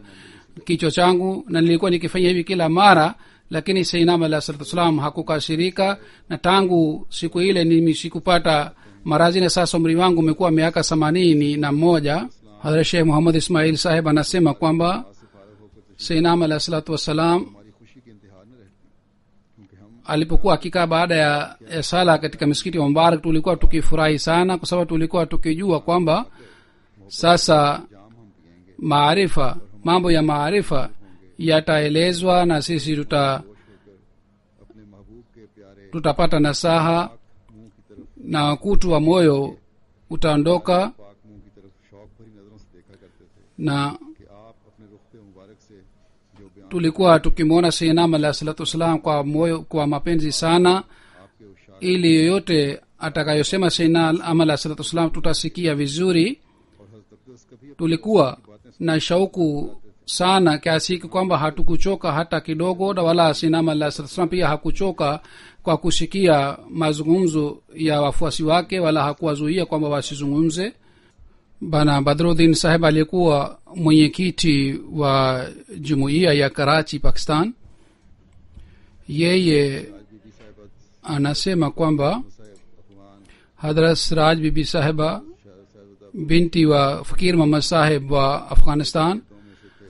kichwa changu, na nilikuwa nikifanya hivi kila mara, lakini Sayyidina Ahmad alayhi salatu wassalam hakukasirika. Na tangu siku ile nimeshikupata maradhi, na sasa umri wangu umekuwa miaka 81. Hazrat Sheikh Muhammad Ismail Sahib anasema kwamba Sayyidina Ahmad alayhi salatu wassalam हमारी खुशी की इंतहा न रहती, क्योंकि हम alipokuwa akikaa baada ya sala katika msikiti wa Mubarak, tulikuwa tukifurahi sana, kwa sababu tulikuwa tukijua kwamba sasa जाम हम पिएंगे, maarifa, mambo ya maarifa yataelezwa na sisi अपने महबूब के प्यारे tutapata nasaha मुंह की तरफ, na kutu wa moyo utaondoka, पाक मुंह की तरफ शौक भरी नजरों से देखा करते थे na कि आप अपने रुख मुबारक से जो बयान tulikuwa tukimwona Sayyidina Ahmad alayhi salatu wassalam kwa moyo, kwa mapenzi sana, आपके उशार ili yoyote atakayosema Sayyidina Ahmad alayhi salatu wassalam tutasikia vizuri. और हज़रत अब्दुस कभी Tulikuwa na shauku sana kiasi hiki kwamba hatukuchoka hata kidogo, na wala Sayyidina Ahmad alayhi salatu wassalam pia hakuchoka kwa kusikia mazungumzo ya wafuasi wake, wala hakuwazuia kwamba wasizungumze. Bana Badruddin Sahib aliyekuwa mwenyekiti wa jumuiya ya Karachi, Pakistan, yeye बीबी साहिबा anasema kwamba Sahib Afghan Hadrat Siraj Bibi Sahiba साहिबा binti wa Fakir Muhammad Sahib wa Afghanistan, में से थे,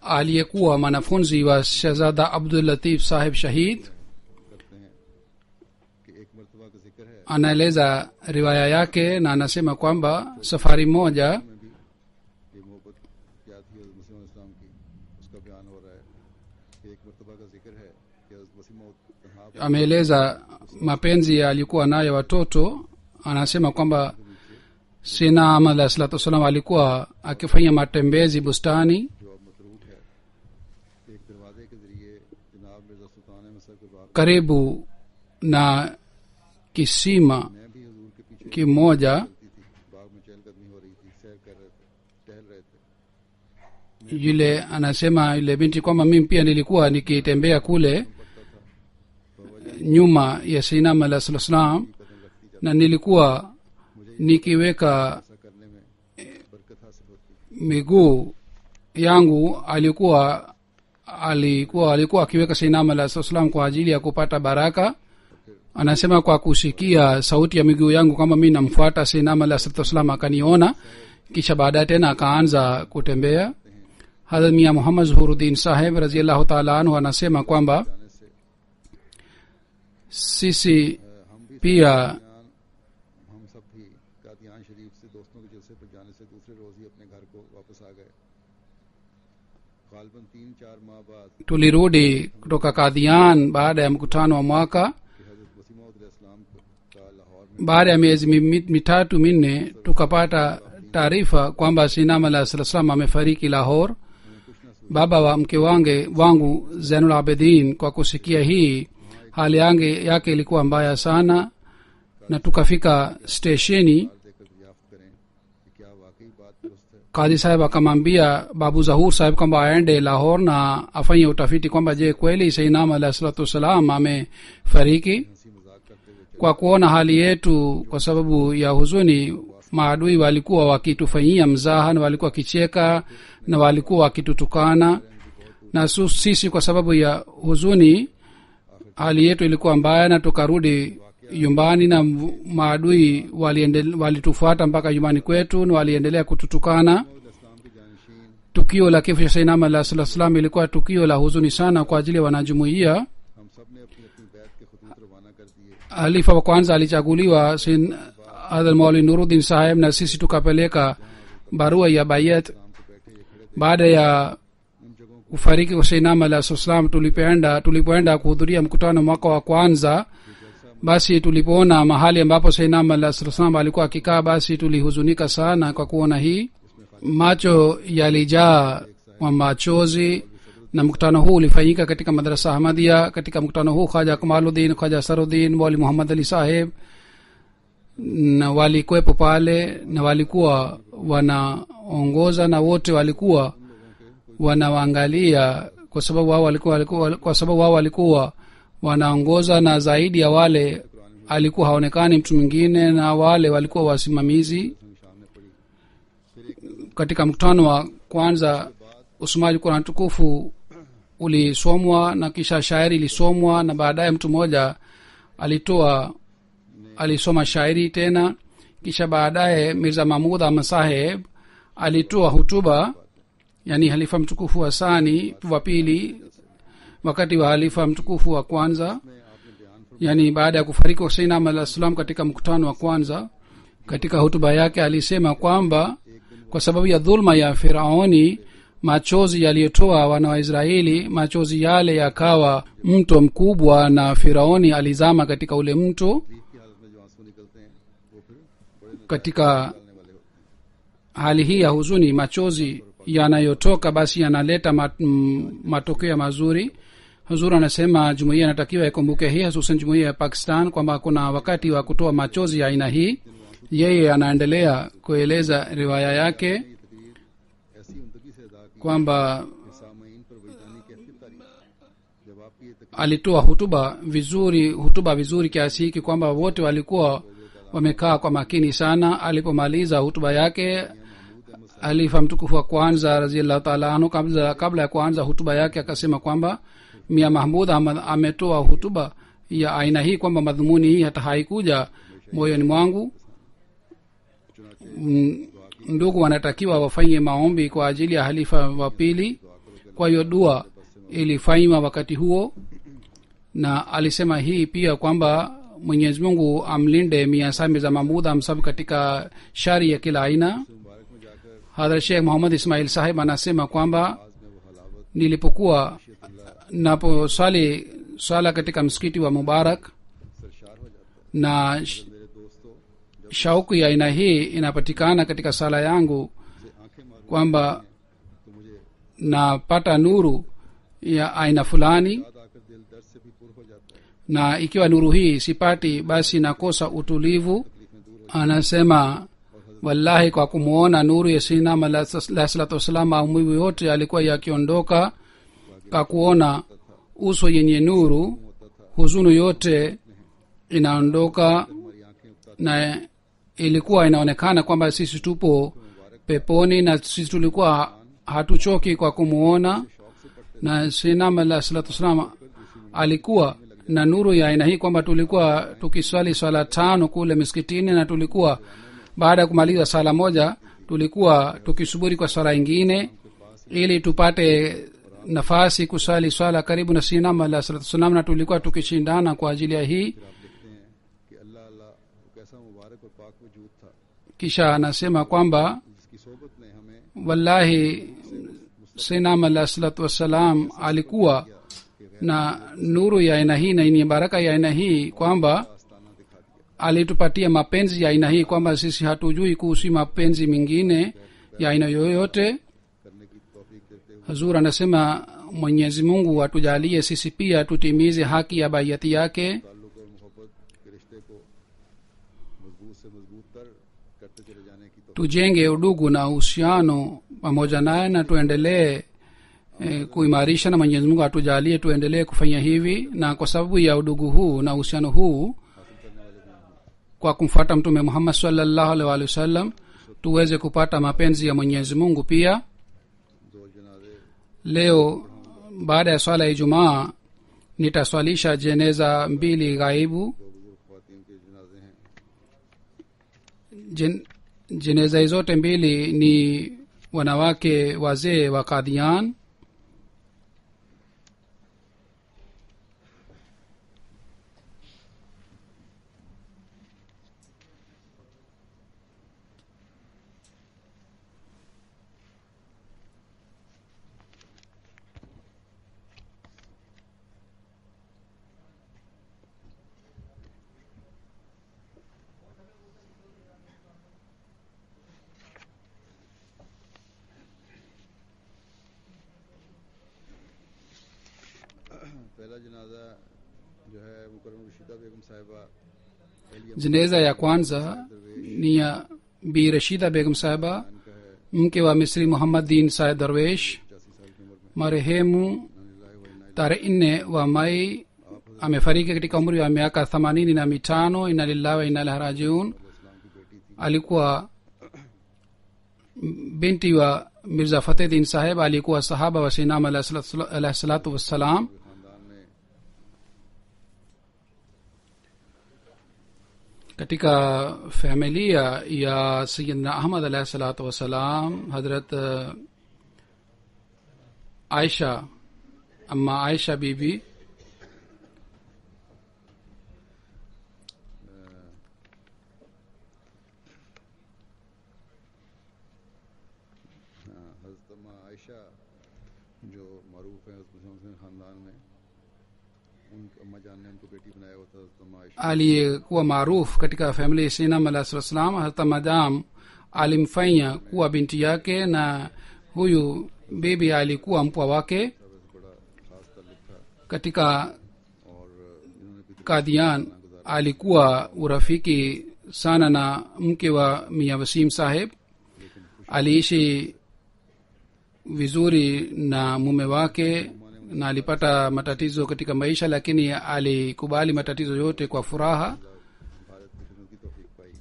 aliyekuwa mwanafunzi wa Shahzada Abdul Latif Sahib Shahid, करते हैं कि एक मर्तबा का जिक्र है anaeleza riwaya yake na anasema kwamba safari moja में भी ये मोहब्बत क्या थी हज़रत मसीह इस्लाम की, उसका बयान हो रहा है कि एक मर्तबा का जिक्र है कि हज़रत मसीह मौद तन्हा ameeleza mapenzi alikuwa nayo watoto. Anasema kwamba Sayyidina Ahmad alayhi salatu wassalam alikuwa akifanya matembezi bustani, जो अब मतरूक है, एक दरवाजे के जरिए जनाब मिर्जा सुल्तान अहमद साहब के बाग karibu na kisima मैं भी हजूर के पीछे kimoja. चलती थी, बाग में चहलकदमी हो रही थी, सैर कर रहे थे, टहल रहे थे, Yule anasema yule binti kwamba mimi pia nilikuwa nikitembea kule nyuma ya Sayyidina Ahmad alayhi salatu wassalam, na nilikuwa nikiweka ऐसा करने में बरकत हासिल होती। miguu yangu alikuwa akiweka Sayyidina Ahmad alayhi salatu wassalam kwa ajili ya kupata baraka. Anasema kwa kusikia sauti ya miguu yangu kwamba mimi namfuata Sayyidina Ahmad alayhi salatu wassalam, akaniona, kisha baadaye tena akaanza kutembea. Hazrat Mia Muhammad Zuhuruddin Sahib radhiyallahu ta'ala anhu anasema kwamba sisi pia हम सब भी कादियान शरीफ से दोस्तों के जलसे पर जाने से दूसरे रोज ही अपने घर को वापस आ गए। गालबन 3-4 माह बाद tulirudi kutoka Kadian baada ya mkutano wa mwaka. कि हजरत वसीम मौद अलैहिस्सलाम का लाहौर में Baada ya miezi mitatu minne tukapata taarifa kwamba Sayyidina Ahmad alayhi salatu wassalam amefariki Lahore. Baba wa mke wangu Zainul Abidin, kwa kusikia hii hali yake ilikuwa mbaya sana, na tukafika stesheni. देकर दरियाफ्त करें कि क्या वाकई बात दुरुस्त है। Kadhi Sahib akamwambia Babu Zahur Sahib kwamba aende Lahore na afanye utafiti kwamba je, kweli Sayyidina Ahmad alayhi salatu wassalam amefariki. हंसी मजाक करते हुए Kwa kuona hali yetu, kwa sababu ya huzuni, maadui walikuwa wakitufanyia mzaha na walikuwa wakicheka na walikuwa wakitutukana, na sisi kwa sababu ya huzuni hali yetu ilikuwa mbaya, na tukarudi nyumbani, na maadui walitufuata mpaka nyumbani kwetu na waliendelea kututukana. इस्लाम के जानशीन Tukio la kifo cha Sayyidina Ahmad alayhi salatu wassalam ilikuwa tukio la huzuni sana kwa ajili ya wanajumuiya. हम सब ने अपनी अपनी बैत के खतूत रवाना कर दिए। Halifa wa kwanza alichaguliwa hadhrat mauli nuruddin saheb na sisi tukapeleka barua ya bayat शाम को बैठे ये खड़े baada ya उन जगहों को kufariki husein alah salam tulipoenda kuhudhuria mkutano mwaka wa kwanza basi tulipoona mahali ambapo husein alah salam alikuwa akikaa basi tulihuzunika sana kwa kuona hii macho yalijaa kwa machozi na mkutano huu ulifanyika katika madrasa ahmadia katika mkutano huu khaja kamaluddin khaja saruddin mauli muhammad ali saheb na walikuwepo pale na walikuwa wanaongoza na wote walikuwa wanawaangalia kwa sababu wao walikuwa wanaongoza na zaidi ya wale alikuwa haonekani mtu mwingine na wale walikuwa wasimamizi सामने पड़ी फिर एक नजर katika mkutano wa kwanza usomaji Qur'an tukufu ulisomwa na kisha shairi ilisomwa na baadaye mtu mmoja alisoma shairi tena kisha baadaye mirza mahmud ahmad saheb alitoa hutuba yani halifa mtukufu wa sani wa pili wakati wa halifa mtukufu wa kwanza में आपने बयान yani baada ya kufariki husein ahmad alah salam katika mkutano wa kwanza katika hutuba yake alisema kwamba kwa sababu ya dhulma ya firauni machozi yaliyotoa wana wa israeli machozi yale yakawa mto mkubwa na firauni alizama katika ule mto की हालत में जो आंसू निकलते हैं वो फिर बड़े katika निकलने वाले होते हैं hali hii ya huzuni machozi yanayotoka basi yanaleta matokeo mazuri huzuri anasema jumuiya inatakiwa ikumbuke hii hususan jumuiya ya pakistan kwamba kuna wakati wa kutoa machozi ya aina hii yeye anaendelea kueleza riwaya yake ये तकरीर ऐसी उमदगी से अदा की kwamba कि सामईन पर वजदानी कैफियत तारी जब आपकी ये तकरीर alitoa hutuba vizuri kiasi hiki kwamba wote walikuwa wamekaa kwa makini sana alipomaliza hutuba yake alifa mtukufu wa kwanza raziallahu taala anhu kabla ya kuanza hutuba yake akasema kwamba mia mahmud ahmad ametoa hutuba ya aina hii kwamba madhumuni hii hata haikuja moyoni mwangu ndugu wanatakiwa wafanye maombi kwa ajili ya halifa wa pili kwa hiyo dua ilifanywa wakati huo na alisema hii pia kwamba mwenyezi mungu amlinde mia sahib za mahmud amsab katika shari ya kila aina मुबारक में जाकर hadhrat sheikh muhammad ismail sahib anasema kwamba आज में वो हलावत nilipokuwa naposwali swala katika msikiti wa mubarak सरशार हो जाता है na मेरे दोस्तों जब shauku ya aina hii inapatikana katika sala yangu से आंखें मार kwamba तो मुझे napata nuru ya aina fulani याद आकर दिल दर्द से भी पुर हो जाता है na ikiwa nuru hii sipati basi nakosa utulivu तकलीफें दूर anasema wallahi kwa kumwona nuru ya sinam alah salatu wassalam maumivu yote alikuwa yakiondoka kwa kuona uso yenye nuru huzunu yote inaondoka हमारी आंखें उतार na ilikuwa inaonekana kwamba sisi tupo peponi na sisi tulikuwa hatuchoki kwa kumwona शौक से पढ़ते na sinam alah salatu wassalam alikuwa na nuru ya aina hii kwamba tulikuwa tukiswali swala tano kule miskitini na tulikuwa baada ya kumaliza sala moja tulikuwa tukisubiri kwa swala ingine ili tupate nafasi kuswali swala karibu na sinam alah salatu wassalam na tulikuwa tukishindana kwa ajili ya hii आप लिखते हैं कि अल्लाह अल्लाह वो कैसा मुबारक और पाक वजूद था kisha anasema kwamba जिसकी सोबत ने हमें wallahi sinam alah salatu wassalam alikuwa na nuru ya aina hii na yenye baraka ya aina hii kwamba आस्ताना दिखा दिया alitupatia mapenzi ya aina hii kwamba sisi hatujui kuhusu mapenzi mengine ya aina yoyote करने की तौफीक देते हुए hazur anasema mwenyezi mungu atujalie sisi pia tutimize haki ya baiyati yake ताल्लुक और मोहब्बत के रिश्ते को मजबूत से मजबूत तर करते चले जाने की तौफीक tujenge udugu na uhusiano pamoja naye na tuendelee kuimarisha na mwenyezi mungu atujalie tuendelee kufanya hivi na kwa sababu ya udugu huu na uhusiano huu kwa kumfuata mtume muhammad sallallahu alaihi wa sallam tuweze kupata mapenzi ya mwenyezi mungu pia दो जनाजे leo baada ya swala ya ijumaa nitaswalisha jeneza mbili ghaibu दो बुजुर्ग ख्वातीन के जनाजे हैं jeneza hizo zote mbili ni wanawake wazee wa kadhian जनाजा जो है मुकर्रम रशीदा बेगम साहिबा jeneza ya kwanza ni ya bi rashida begum sahaba इनका है mke wa misri muhammad din said darwesh 85 साल की उम्र में marehemu tarehe 4 wa mai amefariki katika umri wa miaka 85. inna lillahi wa inna ilaihi rajiun. इस्लाम की बेटी थी alikuwa binti wa mirza fateh saheb alikuwa sahaba wa sinam alayhi salatu wassalam. खानदान में katika familia ya sayyidina ahmad alayhi salatu wassalam hadrat aisha amma aisha bibi हज़रत अम्मा आयशा जो मारूफ है उस मुस्लिम खानदान में उनकी अम्मा जान ने उनको बेटी बनाया हुआ था हज़रत अम्मा Ayesha aliyekuwa maarufu katika familia ya sinam alayhi salatu wassalam hata madam alimfanya kuwa binti yake na huyu bibi alikuwa mpwa wake से बड़ा खास ताल्लुक था katika और इन्होंने भी kadian alikuwa urafiki sana na mke wa mia wasim saheb aliishi vizuri na mume wake na alipata matatizo katika maisha lakini alikubali matatizo yote kwa furaha Bharat की खिदमत की तौफीक पाई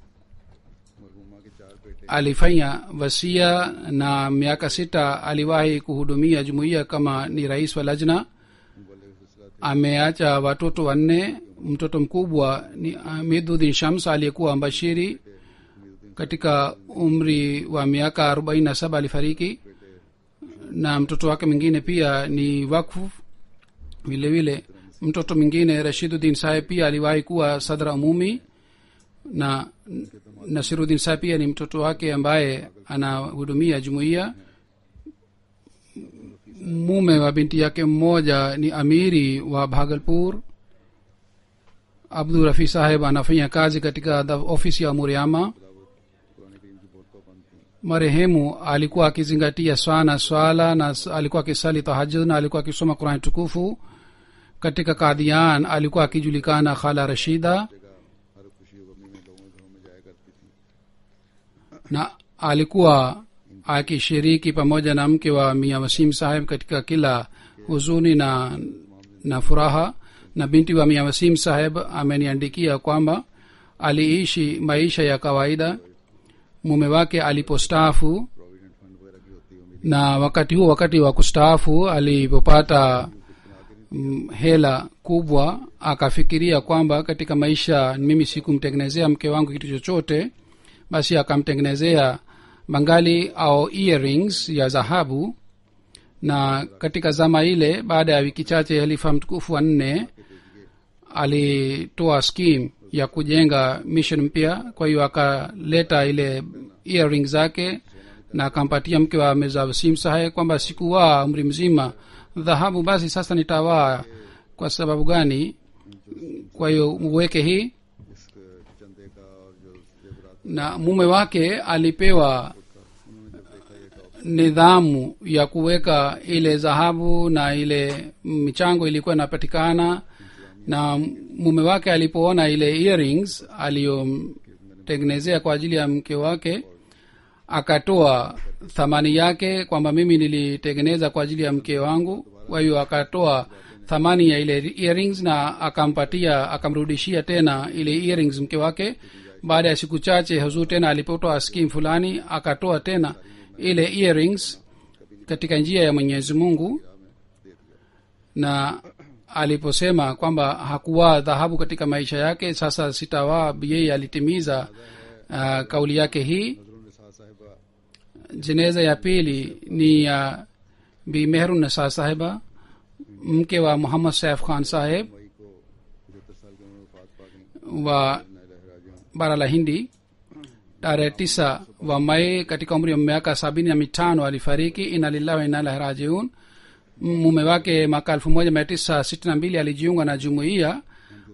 मरहूमा के 4 बेटे alifanya wasia na miaka 6 aliwahi kuhudumia jumuiya kama ni rais wa lajna मुबल्लिग सिलसिला ameacha watoto wanne mtoto mkubwa ni amiduddin shams aliyekuwa mbashiri katika umri wa miaka 47 alifariki na mtoto wake mwingine pia ni wakfu vile vile mtoto mwingine rashiduddin saheb pia aliwahi kuwa sadra umumi na nasiruddin saheb pia ni mtoto wake ambaye anahudumia jumuiya mume wa binti yake mmoja ni amiri wa bhagalpur abdul rafi saheb anafanya kazi katika ofisi ya muriama Quran करीम की बहुत पाबंद थी marehemu alikuwa akizingatia sana swala na alikuwa akisali tahajjud na alikuwa akisoma qurani tukufu katika kadian alikuwa akijulikana khala rashida जगह हर खुशी और गमी में लोगों के घरों में जाया करती थी na alikuwa akishiriki pamoja na mke wa mia wasim saheb katika kila huzuni na furaha na binti wa mia wasim saheb ameniandikia kwamba aliishi maisha ya kawaida mume wake alipostaafu provident fund वगैरह की होती है उम्मीद na wakati huo wakati wa kustaafu alipopata hela kubwa akafikiria kwamba katika maisha mimi sikumtengenezea mke wangu kitu chochote basi akamtengenezea bangali au earrings ya dhahabu na katika zama ile baada ya wiki chache halifa mtukufu wa 4 alitoa scheme ya kujenga mission mpya kwa hiyo akaleta ile earrings zake na akampatia mke wa mirza wasim saheb kwamba sikuwaa umri mzima dhahabu basi sasa nitawaa kwa sababu gani kwa hiyo uweke hii इस चंदे का और जो जेवरात na mume wake alipewa nidhamu ya kuweka ile dhahabu na ile michango ilikuwa inapatikana na mume wake alipoona ile earrings aliyomtengenezea kwa ajili ya mke wake akatoa thamani yake kwamba mimi nilitengeneza kwa ajili ya mke wangu kwa hiyo akatoa thamani ya ile earrings na akamrudishia tena ile earrings mke wake baada ya siku chache huzur tena alipotoa skim fulani akatoa tena ile earrings katika njia ya mwenyezi mungu na aliposema kwamba hakuwa dhahabu katika maisha yake sasa sitawaa yeye alitimiza kauli yake hii Nazrul साहिबा jeneza ya pili ni ya bi mehrun nisa sahiba mke wa muhammad saif khan saheb मई को 75 साल की उम्र में वफात पा गई wa राजियों bara la hindi tarehe 9 wa mai katika umri wa miaka 75 alifariki ina lillahi wa inna ilaihi rajiun mume wake mwaka 1962 alijiunga na jumuiya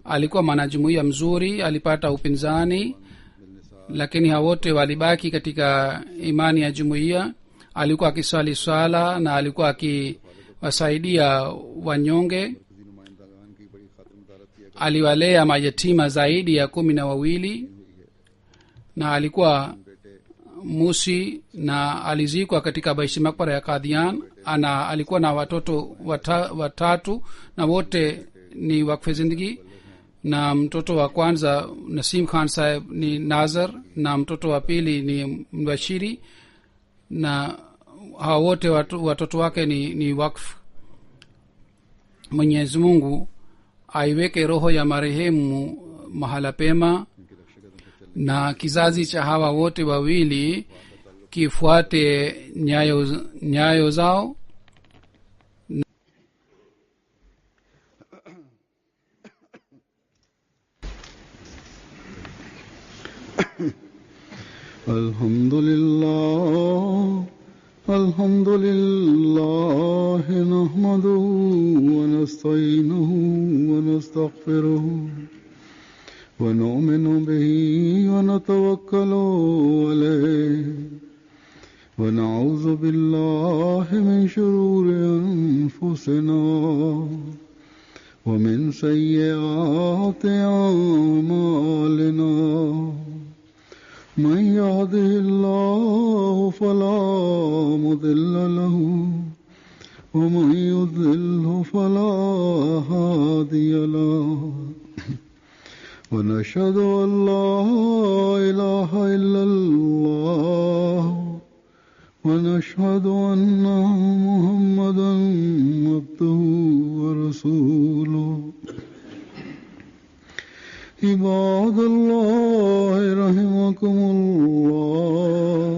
alikuwa mwanajumuiya mzuri alipata upinzani lakini hao wote walibaki katika imani ya jumuiya alikuwa akiswali swala na alikuwa akiwasaidia wanyonge खातिर मुतारत किया aliwalea mayatima zaidi ya 12 na alikuwa बेटे musi na alizikwa katika baishi makbara ya Qadian. Alikuwa na watoto watatu na wote ni wakfe zindagi, na mtoto wa kwanza Nasim Khan saheb ni Nazar na mtoto wa pili ni Mbashiri, na hawa wote watoto wake ni wakf. Mwenyezi Mungu aiweke roho ya marehemu mahala pema na kizazi cha hawa wote wawili kifuate nyayo zao. Alhamdulillah nahmaduhu wa nasta'inuhu wa nastaghfiruhu wa nu'minu bihi wa natawakkalu alayhi wa na'udhu billahi min shururi anfusina wa min sayyiati a'malina. من يهده الله فلا مضل له ومن يضلل فلا هادي له ونشهد أن لا إله إلا الله ونشهد أن محمدا عبده ورسوله. عباد الله رحمكم الله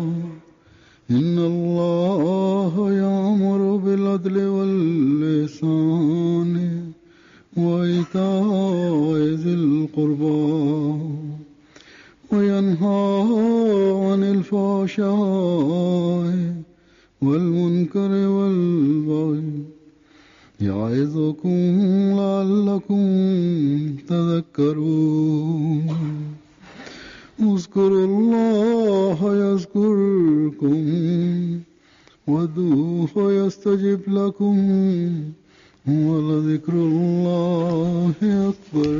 إن الله يأمر بالعدل والإحسان وإيتاء ذي القربى وينهى عن الفحشاء والمنكر والبغي يعظكم لعلكم تذكرون. اذكروا الله يذكركم وادعوه يستجب لكم ولذكر الله أكبر.